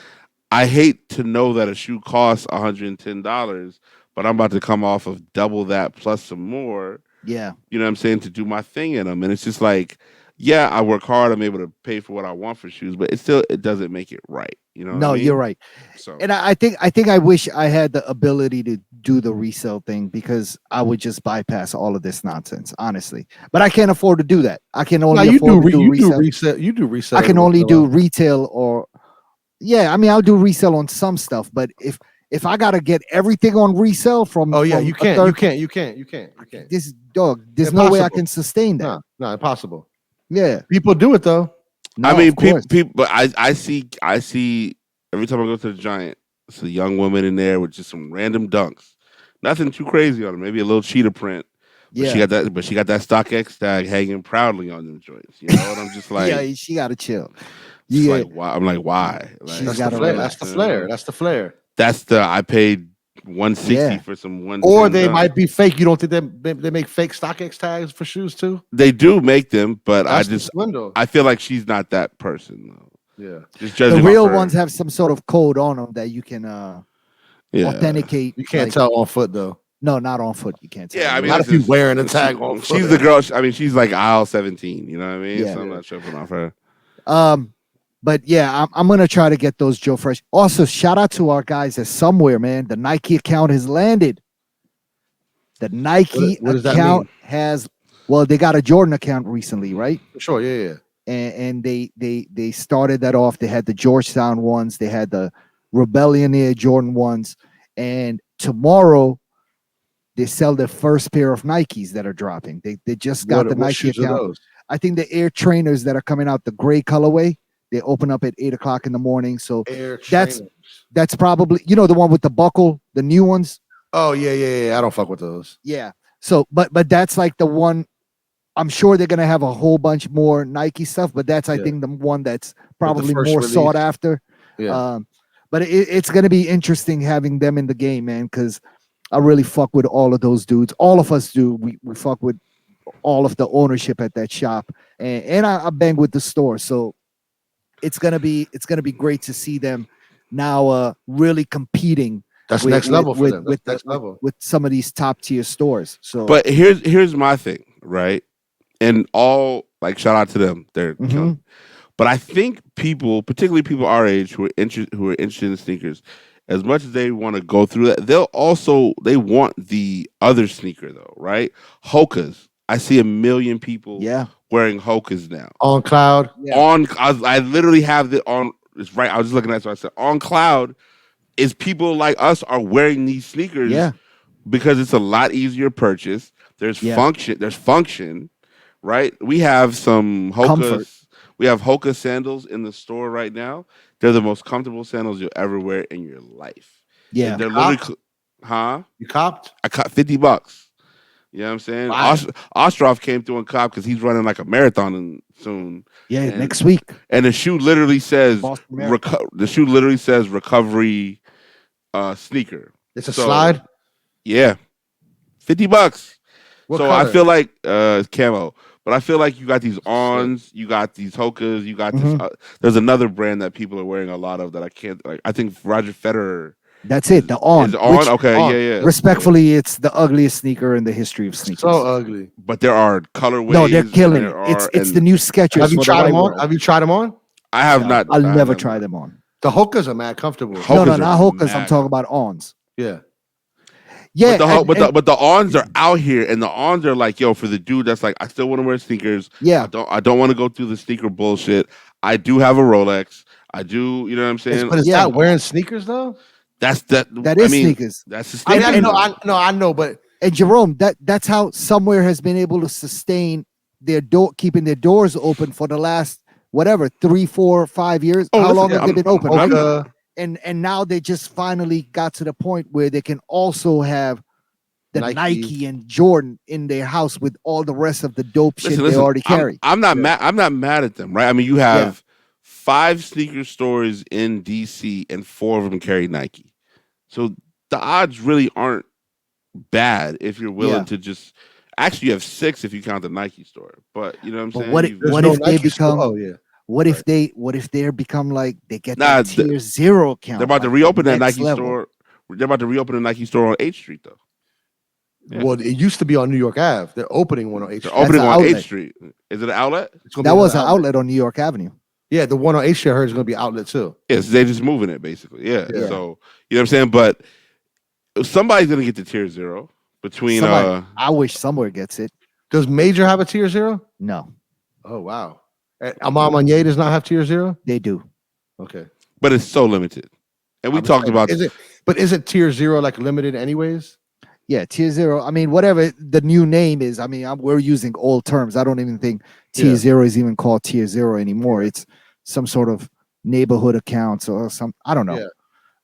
I hate to know that a shoe costs $110, but I'm about to come off of double that plus some more. Yeah, you know what I'm saying, to do my thing in them, and it's just like, yeah, I work hard. I'm able to pay for what I want for shoes, but it doesn't make it right. You know? No, what I mean? You're right. So, and I think I wish I had the ability to do the resale thing because I would just bypass all of this nonsense, honestly. But I can't afford to do that. I can only afford to do resale. You do resale. I can only do retail or, I mean, I'll do resale on some stuff, but if I gotta get everything on resale from, you can't. There's no way I can sustain that. No, impossible. Yeah, people do it though. No, I mean, people, but I see every time I go to the Giant, it's a young woman in there with just some random dunks. Nothing too crazy on them. Maybe a little cheetah print. But Yeah, she got that StockX tag hanging proudly on them joints. You know, and I'm just like, yeah, she got to chill. just Yeah, like why? I'm like, why? Like, she's That's the got to flare. relax. That's the flare. That's the flare. That's the I paid 160 Yeah. for some 110. Or they might be fake. You don't think they make fake StockX tags for shoes too? They do make them, but That's the swindle. I feel like she's not that person though. Yeah. Just The judging real off her. ones have some sort of code on them that you can Yeah. authenticate. You can't like- tell on foot though. No, not on foot. You can't tell. Yeah, I mean, Not if listen, you wearing a tag on foot. She's the girl. I mean, she's like aisle 17. You know what I mean? Yeah. So I'm not tripping off her. But yeah, I'm gonna try to get those Joe Fresh. Also, shout out to our guys at Somewhere, man. The Nike account has landed. The Nike What does that account mean? has. Well, they got a Jordan account recently, right? Sure, yeah. And they started that off. They had the Georgetown ones. They had the Rebellionaire Jordan ones. And tomorrow, they sell their first pair of Nikes that are dropping. They just got the What Nike shoes are account. those? I think the Air Trainers that are coming out, the gray colorway, they open up at 8 o'clock in the morning. So Air That's- trainers. that's probably, the one with the buckle, the new ones. Oh yeah. I don't fuck with those. Yeah. So, but that's like the one. I'm sure they're gonna have a whole bunch more Nike stuff, but that's I Yeah. think the one that's probably first more release. sought after. Yeah. But it's gonna be interesting having them in the game, man, because I really fuck with all of those dudes. All of us do. We fuck with all of the ownership at that shop, and I bang with the store. So it's gonna be great to see them now really competing That's with- next level with- for with- them. with That's the- next level. with some of these top tier stores. So, But here's my thing, right? And all like shout out to them. They're Mhm. killing. But I think people, particularly people our age who are interested in sneakers, as much as they want to go through that, they want the other sneaker though, right? Hokas. I see a million people yeah, wearing Hokas now. On cloud. Yeah. I literally have it on. It's right. I was just looking at it, so I said on cloud is people like us are wearing these sneakers yeah, because it's a lot easier purchase. There's Yeah. function. There's function, right? We have some Comfort. Hokas. We have Hoka sandals in the store right now. They're the most comfortable sandals you'll ever wear in your life. yeah. And they're literally, Copped? huh? You copped? I caught $50. You know what I'm saying? Wow. Ostrov came through on cop because he's running like a marathon soon. Yeah, And- next week. And the shoe literally says Boston Marathon. the shoe literally says recovery sneaker. It's a So, slide. Yeah. $50. What so color? I feel like it's camo. But I feel like you got these Ons, you got these Hokas, you got Mhm. this. There's another brand that people are wearing a lot of that I can't like. I think Roger Federer That's it. The On. is on. which, Okay, On. yeah. respectfully, it's the ugliest sneaker in the history of sneakers. So ugly. But there are colorways. no, they're killing there it. It's and the new Skechers. Have you for the tried them white on? world. Have you tried them on? I have not. I'll I never have try not. them on. The Hokas are mad comfortable. Hokas No, are not Hokas. I'm mad. talking about Ons. Yeah. Yeah, But the Ons are out here, and the Ons are like, yo, for the dude that's like, I still want to wear sneakers. yeah. I don't want to go through the sneaker bullshit. I do have a Rolex. I do, you know what I'm saying? But is Yeah. that wearing sneakers though? That That is sneakers. That's the I, sneaker. I know, but And Jerome, that's how Somewhere has been able to sustain their keeping their doors open for the last whatever 3, 4, 5 years. Oh, How listen, long yeah, have they been open? Right? Hoka, And now they just finally got to the point where they can also have the Nike. Nike and Jordan in their house with all the rest of the dope shit they already carry. I'm not mad. I'm not mad at them, right? I mean, you have 5 sneaker stores in DC, and 4 of them carry Nike. So the odds really aren't bad if you're willing Yeah. to just. Actually, you have 6 if you count the Nike store. But you know what I'm But saying? what if- You- there's What no if they Nike store. become- Oh yeah. What if they become like they get Nah, that tier 0 account? they're about to like reopen that next Nike level. store. They're about to reopen the Nike store on 8th Street, though. Yeah. Well, it used to be on New York Ave. They're opening one on 8th They're Street. opening an on outlet. 8th Street. Is it an outlet? It's gonna That be was an another outlet on New York Avenue. Yeah, the one on 8th Street I heard is going to be outlet too. Yes, they're just moving it basically. Yeah. Yeah. So you know what I'm saying? But somebody's gonna get to tier 0 between Somebody- I wish Somewhere gets it. Does Major have a tier 0? No, Oh wow. And Amon Manye does not have tier 0. they do. Okay. but it's so limited. And we I'm talked saying, about isn't tier 0 like limited anyways? Yeah, tier 0. I mean, whatever the new name is. I mean, we're using old terms. I don't even think tier Yeah. 0 is even called tier 0 anymore. It's some sort of neighborhood accounts or some. I don't know. Yeah.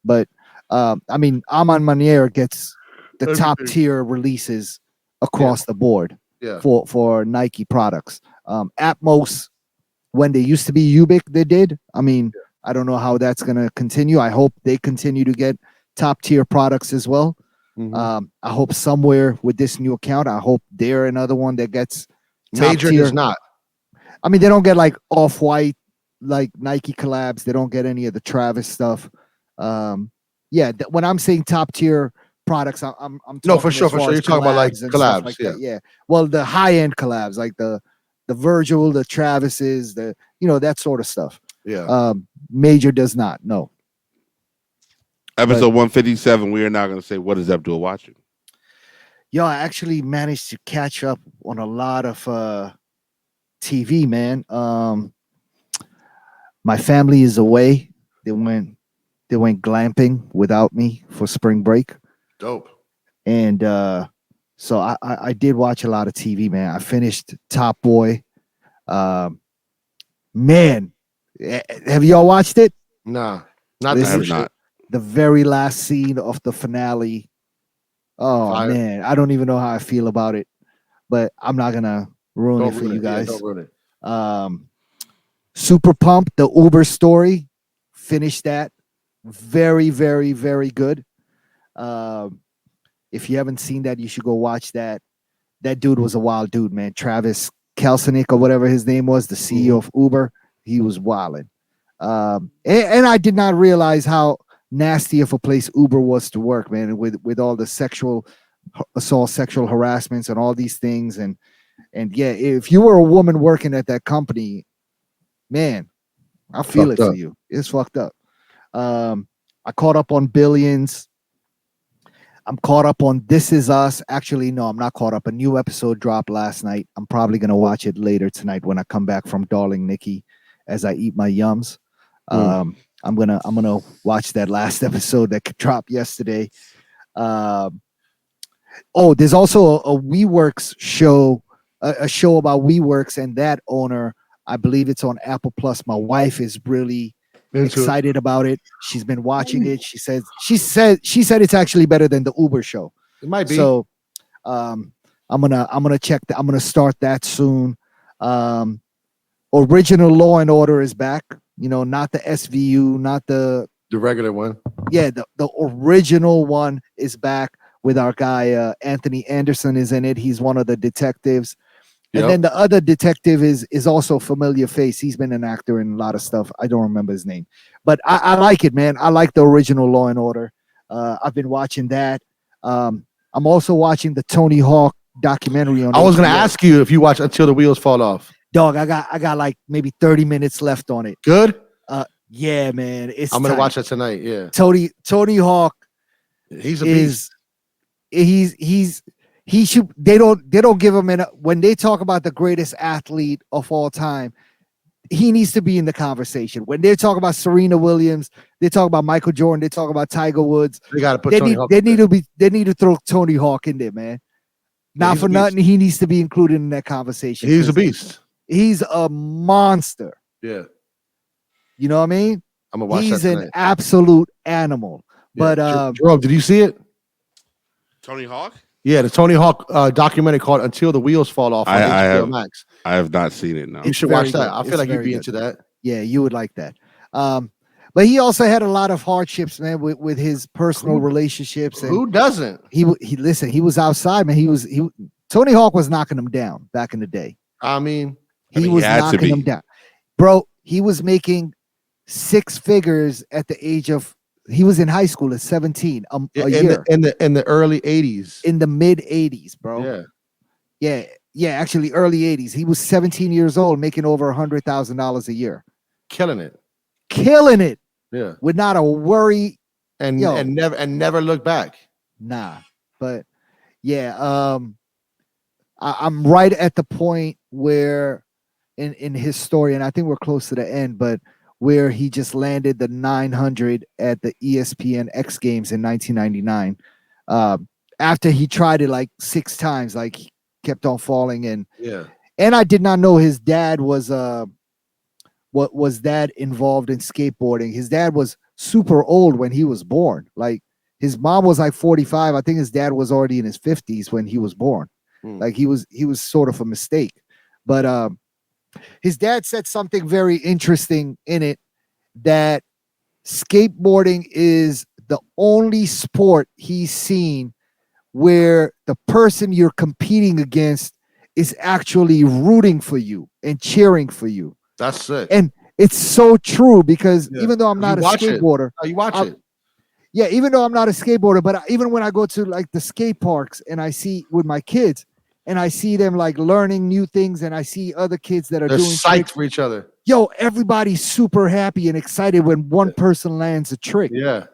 But I mean, Amon Manier gets the top tier releases across the board Yeah. for Nike products. Atmos, when they used to be Ubik, they did. I mean, I don't know how that's gonna continue. I hope they continue to get top tier products as well. I hope somewhere with this new account, I hope they're another one that gets top Major tier. does not. I mean, they don't get like Off-White, like Nike collabs. They don't get any of the Travis stuff. When I'm saying top tier products, I'm talking No, for sure, as for far sure. as You're talking about like collabs and collabs. stuff like that. Yeah. Well, the high end collabs, like the Virgil, the Travis's, that sort of stuff. Yeah. Major does not. No. Episode 157. We are now going to say, what is Abdul watching? Yo, I actually managed to catch up on a lot of TV, man. My family is away. They went glamping without me for spring break. Dope. And so I did watch a lot of TV, man. I finished Top Boy. Man, have y'all watched it? Nah, not I this have shit. not. The very last scene of the finale. Oh Fire. man, I don't even know how I feel about it, but I'm not gonna ruin it for you guys. Yeah, don't ruin it. Super Pump, the Uber story. Finished that. Very, very, very good. If you haven't seen that, you should go watch that. That dude was a wild dude, man. Travis Kalanick or whatever his name was, the CEO of Uber. He was wilding. And I did not realize how nasty of a place Uber was to work, man, with all the sexual assault, sexual harassments and all these things. And yeah, if you were a woman working at that company, man, I feel it for you. It's fucked up. I caught up on Billions. I'm caught up on This Is Us. Actually, no, I'm not caught up. A new episode dropped last night. I'm probably gonna watch it later tonight when I come back from Darling Nikki as I eat my yums. I'm gonna watch that last episode that dropped yesterday. There's also a WeWorks show, a show about WeWorks and that owner. I believe it's on Apple Plus. My wife is really excited about it. She's been watching it. She said it's actually better than the Uber show. It might be. So I'm gonna check that. I'm gonna start that soon. Original Law and Order is back. Not the SVU, not the regular one. Yeah, the original one is back with our guy Anthony Anderson is in it. He's one of the detectives. And then the other detective is also a familiar face. He's been an actor in a lot of stuff. I don't remember his name, but I like it, man. I like the original Law and Order. I've been watching that. I'm also watching the Tony Hawk documentary on. I was going to ask you if you watch Until the Wheels Fall Off. Dog, I got like maybe 30 minutes left on it. Good. Yeah, man. I'm going to watch it tonight. Yeah. Tony Hawk. He's a beast. He should. They don't give him when they talk about the greatest athlete of all time. He needs to be in the conversation. When they talk about Serena Williams, they talk about Michael Jordan, they talk about Tiger Woods. They got to put. They need to throw Tony Hawk in there, man. Not for nothing, he needs to be included in that conversation. He's a beast. He's a monster. Yeah. You know what I mean? I'm gonna watch. He's an absolute animal. Yeah. But Jerome, did you see it? Tony Hawk? Yeah, the Tony Hawk documentary called "Until the Wheels Fall Off" on HBO Max. I have not seen it. No, you should watch that. I feel like you'd be into that. Yeah, you would like that. But he also had a lot of hardships, man, with his personal relationships. And who doesn't? He listen. He was outside, man. Tony Hawk was knocking him down back in the day. I mean, he was knocking him down, bro. He was making six figures at the age of. He was in high school at 17. A year in the early 80s, in the mid 80s, bro. Yeah. Actually, early 80s. He was 17 years old, making over $100,000 a year, killing it. Yeah, with not a worry, and never look back. Nah, but yeah, I'm right at the point where in his story, and I think we're close to the end, but where he just landed the 900 at the ESPN X Games in 1999. After he tried it like 6 times, like he kept on falling. And I did not know his dad was that involved in skateboarding. His dad was super old when he was born. Like his mom was like 45. I think his dad was already in his 50s when he was born. Like he was sort of a mistake. But his dad said something very interesting in it, that skateboarding is the only sport he's seen where the person you're competing against is actually rooting for you and cheering for you. That's sick. And it's so true, because even though I'm not a skateboarder, you watch it. Yeah, even though I'm not a skateboarder, but even when I go to like the skate parks and I see with my kids and I see them like learning new things, and I see other kids that are doing psyched tricks for each other. Yo, everybody's super happy and excited when one person lands a trick. Yeah.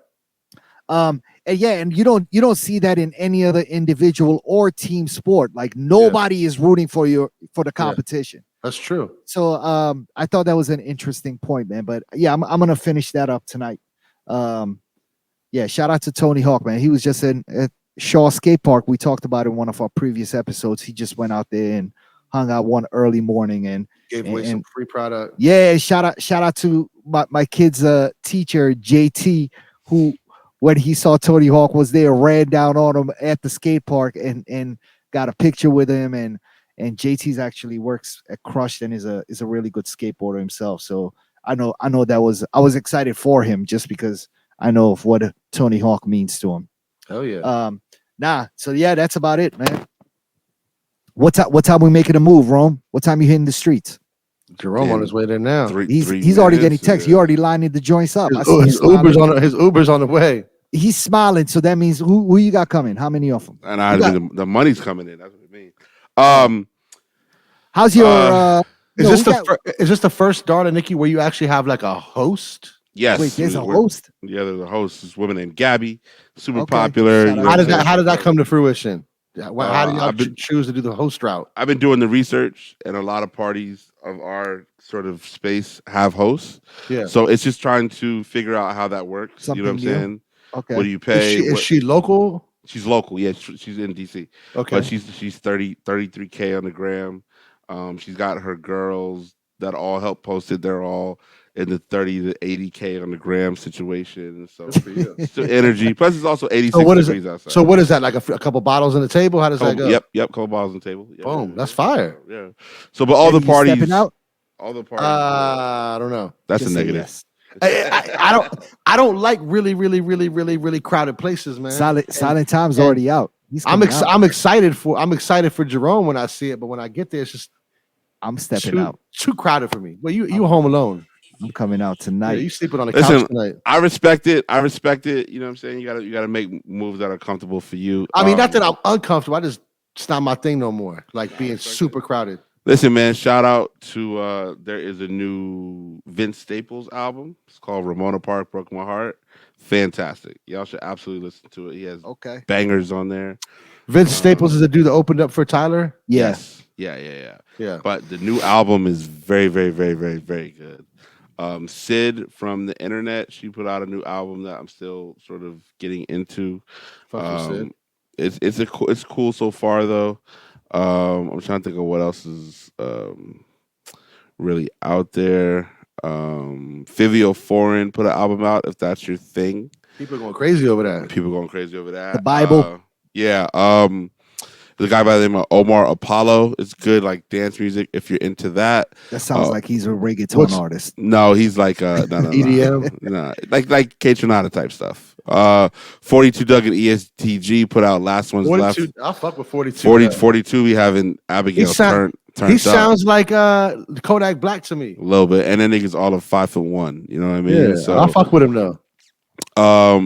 And you don't see that in any other individual or team sport. Like nobody is rooting for you for the competition. That's true. So I thought that was an interesting point, man. But yeah, I'm gonna finish that up tonight. Yeah, shout out to Tony Hawk, man. He was just at Shaw Skate Park. We talked about it in one of our previous episodes. He just went out there and hung out one early morning and gave away some free product. Yeah, shout out to my kid's teacher, JT, who when he saw Tony Hawk was there, ran down on him at the skate park and got a picture with him. And JT's actually works at Crushed and is a really good skateboarder himself. So I know I was excited for him just because I know of what Tony Hawk means to him. Oh yeah. So yeah, that's about it, man. What time we making a move, Rome? What time you hitting the streets? Jerome on his way there now. He's already getting texts. You already lining the joints up. His Uber's on the way. He's smiling, so that means who you got coming? How many of them? And the money's coming in. That's what it means. How's your? Is this the first daughter, Nikki, where you actually have like a host? Yes. Wait, there's a host. Yeah, there's a host. This woman named Gabby, super popular. How did that come to fruition? How did you choose to do the host route? I've been doing the research, and a lot of parties of our sort of space have hosts. Yeah. So it's just trying to figure out how that works. Something you know what I'm saying? Okay. What do you pay? Is she local? She's local. Yeah, she's in DC. Okay. But she's 33K on the gram. She's got her girls that all help post it. They're all in the 30 to 80K on the gram situation. So it's energy. Plus, it's also 86 degrees outside. So what is that? Like a couple bottles on the table? How does that go? Yep. Couple bottles on the table. Yep. Boom. That's fire. Yeah. So, but all the parties. Stepping out? All the parties. I don't know. That's Just a say negative. yes. I don't like really crowded places, man. Silent Time's already out. I'm excited for Jerome when I see it, but when I get there, it's just I'm stepping out. Too crowded for me. Well, you home alone. I'm coming out tonight. Yeah, you sleeping on the couch tonight. I respect it. You know what I'm saying? You gotta make moves that are comfortable for you. I mean, not that I'm uncomfortable. It's not my thing no more. Like being super crowded. Listen, man, shout out to there is a new Vince Staples album. It's called Ramona Park Broke My Heart. Fantastic. Y'all should absolutely listen to it. He has bangers on there. Vince Staples is the dude that opened up for Tyler? Yes. Yeah. But the new album is very, very, very, very, very good. Sid from the internet, she put out a new album that I'm still sort of getting into. It's cool so far though. I'm trying to think of what else is really out there. Fivio Foreign put an album out, if that's your thing. People are going crazy over that. The Bible. Yeah. There's a guy by the name of Omar Apollo. It's good, like dance music. If you're into that, that sounds like he's a reggaeton artist. No, he's like no, EDM, no, like K Tronada type stuff. 42 Doug and ESTG put out Last One's 42, Left. I'll fuck with 42. 42. We having Abigail turned. He sounds like Kodak Black to me. A little bit, and then niggas all of 5'1". You know what I mean? Yeah, so I'll fuck with him though.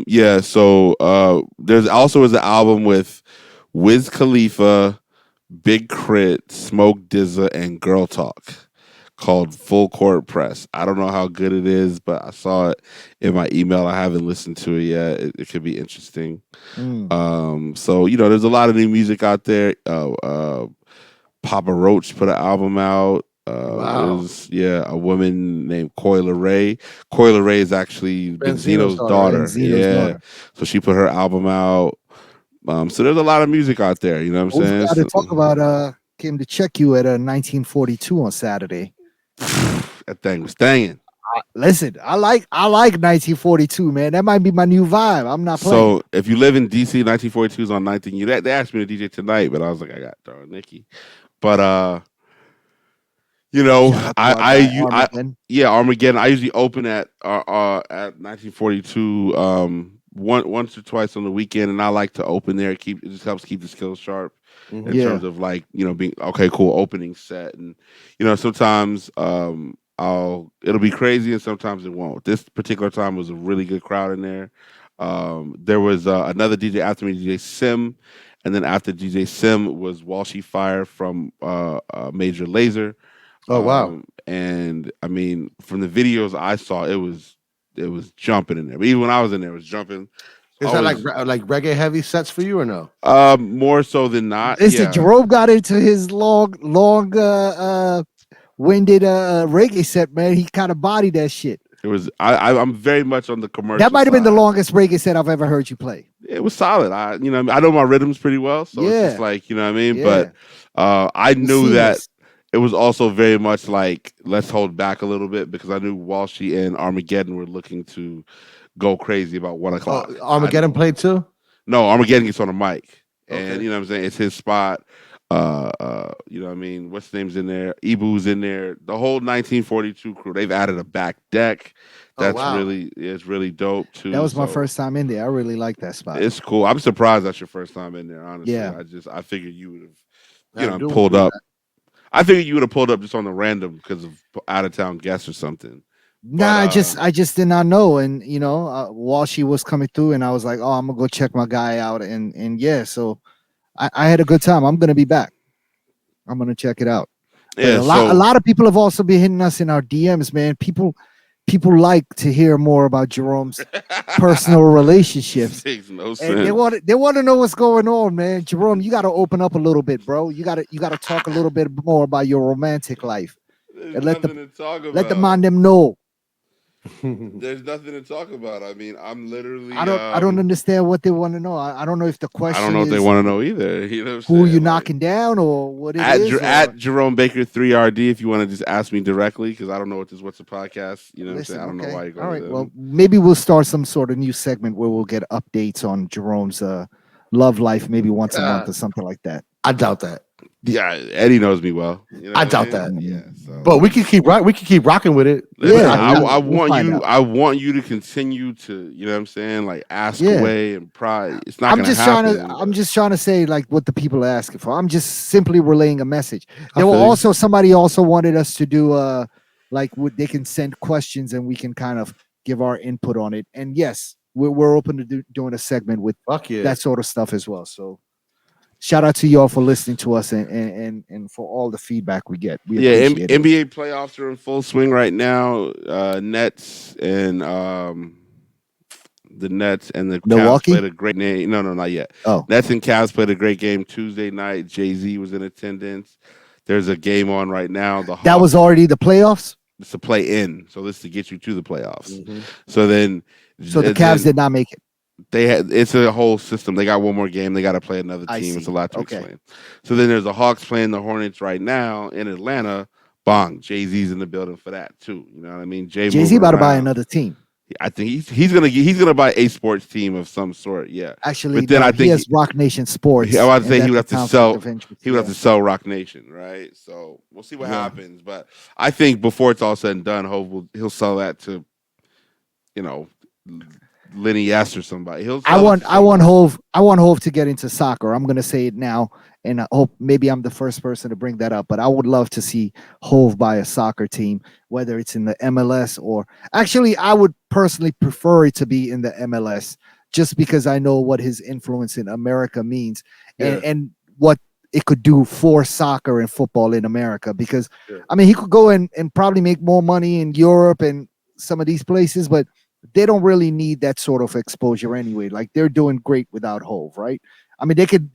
Yeah. So there's also an album with Wiz Khalifa, Big Crit, Smoke DZA, and Girl Talk called Full Court Press. I don't know how good it is, but I saw it in my email. I haven't listened to it yet. It could be interesting. So, there's a lot of new music out there. Papa Roach put an album out. Wow. A woman named Coyle Ray. Coyle Ray is actually Benzino's daughter. Daughter. So she put her album out. So there's a lot of music out there, you know what I'm saying? Got to talk about came to check you at 1942 on Saturday. That thing was staying. Listen, I like 1942, man. That might be my new vibe. I'm not playing. So if you live in DC, 1942 is on 19. They asked me to DJ tonight, but I was like, I got darn Nikki. But you know, Shout out to our guy Armageddon. yeah, Armageddon. I usually open at 1942 once or twice on the weekend, and I like to open there. It just helps keep the skills sharp in Mhm. Yeah. terms of like being okay, cool opening set, and sometimes it'll be crazy and sometimes it won't. This particular time was a really good crowd in there. There was another DJ after me, DJ Sim, and then after DJ Sim was Walshy Fire from Major Laser. Oh wow. And I mean, from the videos I saw, it was jumping in there. But even when I was in there, it was jumping. Is that like Always, like reggae heavy sets for you or no? more so than not, Listen, yeah. Jerome got into his long winded reggae set, man. He kind of bodied that shit. It was. I'm very much on the That commercial might have been the side. longest reggae set I've ever heard you play. It was solid. I know my rhythms pretty well, so it's just Yeah. like what I mean. Yeah. But I It was knew that seamless. it was also very much like let's hold back a little bit because I knew Walshy and Armageddon were looking to go crazy about 1 o'clock. Armageddon played too. No, Armageddon gets on the mic, and Okay. you know what I'm saying. It's his spot. You know what I mean. What's the name's in there? Ibu's in there. The whole 1942 crew. They've added a back deck. Oh That's wow. it's really dope too. That was my So first time in there. I really like that spot. it's cool. I'm surprised that's your first time in there. Honestly, Yeah. I figured you would Had to have do it pulled with up. I figured you would have pulled up just on the random because of out of town guests or something. Nah, But I just did not know. And while she was coming through, and I was like, oh, I'm gonna go check my guy out. And yeah, so I had a good time. I'm gonna be back. I'm gonna check it out. But yeah, a so lot of people have also been hitting us in our DMs, man. People like to hear more about Jerome's personal relationships. makes no And sense. they want to know what's going on, man. Jerome, you got to open up a little bit, bro. You got to talk a little bit more about your romantic life There's and nothing to talk let the about. man them know. There's nothing to talk about. I mean, I'm literally. I don't understand what they want to know. I don't know if the I don't question know what they is want to know either. You know what I'm who you saying? Like, knocking down or what it is. at Jerome Baker 3RD if you want to just ask me directly because I don't know what's a podcast. You know what I'm saying? Listen, I don't know okay, why you go all to right. them. Well, maybe we'll start some sort of new segment where we'll get updates on Jerome's love life, maybe once a month or something like that. I doubt that. Yeah, Eddie knows me well. You know I what doubt mean? that. Yeah. So, But we can keep rocking with it. listen, Yeah, I we'll want find you. out. I want you to continue to. You know what I'm saying? Like ask Yeah. away and pry. It's not I'm gonna just happen. trying to I'm just trying to say like what the people are asking for. I'm just simply relaying a message. I There were feel you. also somebody also wanted us to do like they can send questions and we can kind of give our input on it. And yes, we're open to doing a segment with Fuck yeah. that sort of stuff as well. So shout out to y'all for listening to us and for all the feedback we get. We Yeah, appreciate it. NBA playoffs are in full swing right now. Nets and the Nets and the Cavs Milwaukee? played a great game. No, not yet. Oh, Nets and Cavs played a great game Tuesday night. Jay-Z was in attendance. There's a game on right now. The that was Hawks, already the playoffs. it's to play in, so this is to get you to the playoffs. Mhm. So then, So the Cavs did not make it. it's a whole system. They got one more game. They got to play another I team. It's see. a lot to Okay. explain. So then there's the Hawks playing the Hornets right now in Atlanta. Bong, Jay-Z's in the building for that too. You know what I mean? Jay-Z moving about to buy around. another team. I think he's gonna buy a sports team of some sort. Yeah, Actually, But then no, I he think has Rock Nation Sports. I was and say he that's would a have to conflict sell. of interest, He would have yeah. to sell Rock Nation, right? So we'll see what Yeah. happens. But I think before it's all said and done, he'll sell that to, Lenny S or somebody. He'll. I Sell it want to I want somebody. Hove to get into soccer. I'm gonna say it now, and I hope maybe I'm the first person to bring that up. But I would love to see Hove buy a soccer team, whether it's in the MLS or actually, I would personally prefer it to be in the MLS, just because I know what his influence in America means Yeah. and what it could do for soccer and football in America. Because Yeah. I mean, he could go and probably make more money in Europe and some of these places, but they don't really need that sort of exposure anyway. Like they're doing great without Hove, right? I mean, they could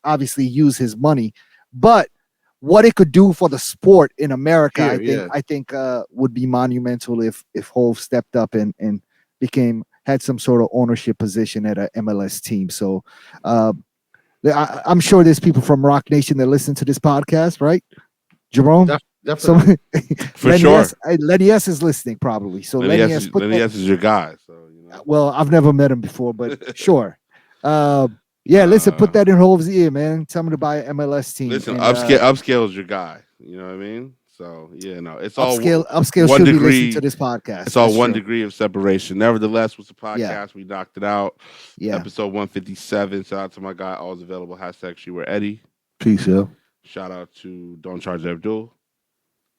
obviously use his money, but what it could do for the sport in America, Here, I think would be monumental if Hove stepped up and had some sort of ownership position at a MLS team. So I'm sure there's people from Rock Nation that listen to this podcast, right? Jerome? Definitely. For Lenny sure. S, Lenny S is listening probably. So Lenny S, put Lenny that, S is your guy. So well, I've never met him before, but sure. Yeah, listen, put that in Hove's ear, man. Tell him to buy an MLS team. Listen, and, upscale is your guy. You know what I mean? So yeah, no, it's all upscale one should be listening degree. to this podcast. It's all That's one true. degree of separation. Nevertheless, was the podcast. Yeah. We knocked it out. Yeah. Episode 157. Shout out to my guy, always available. Hashtag she were Eddie. Peace, yo. Shout out to Don't Charge Abdul.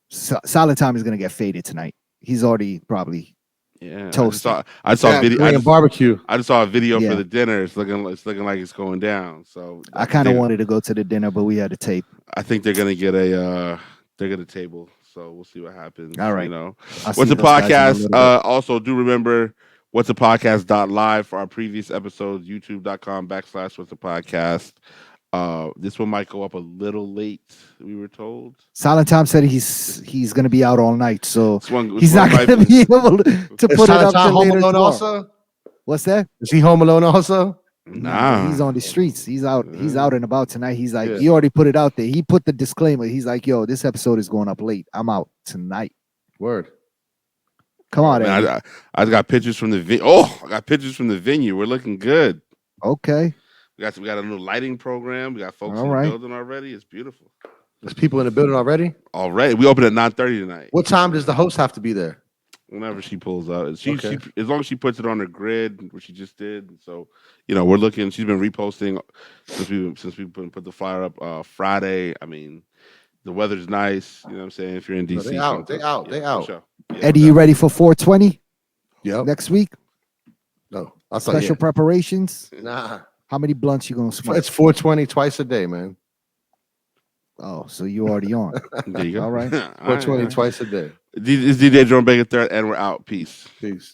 Silent Time is gonna get faded tonight. He's already probably toasted. I saw a video. Korean barbecue. I just saw a video Yeah. for the dinner. It's looking like it's going down. So I kind of wanted to go to the dinner, but we had a tape. I think they're gonna get a table. So we'll see what happens. All right. You know, I'll what's see the those guys in a podcast? little bit. Also, do remember what's the podcast.live for our previous episodes. YouTube.com/what's the podcast. This one might go up a little late. We were told. Silent Time said he's gonna be out all night, so This he's one not gonna be able to Is put it Silent up Time till Home later Alone tomorrow. also? What's that? Is he home alone also? Nah, He's on the streets. He's out. He's out and about tonight. He's like, Yeah. he already put it out there. He put the disclaimer. He's like, yo, this episode is going up late. I'm out tonight. Word. Come on, Man, Eddie. I got pictures from the I got pictures from the venue. We're looking good. Okay. We got a new lighting program. We got folks All in right. the building already. It's beautiful. There's people in the building already. Already, we open at 9:30 tonight. What time does the host have to be there? Whenever she pulls up, she Okay. as long as she puts it on her grid, which she just did. So, we're looking. She's been reposting since we put the flyer up Friday. I mean, the weather's nice. You know what I'm saying? If you're in No, DC, they out. They out. for sure. Yeah, Eddie, for you sure. ready for 420 Yep. next week? No. I thought Special preparations. Nah. How many blunts you gonna smoke? It's 420 twice a day, man. Oh, so you already on. There you go. All right. 420 twice a day. It's DJ Jerome Baker III, and we're out. Peace. Peace.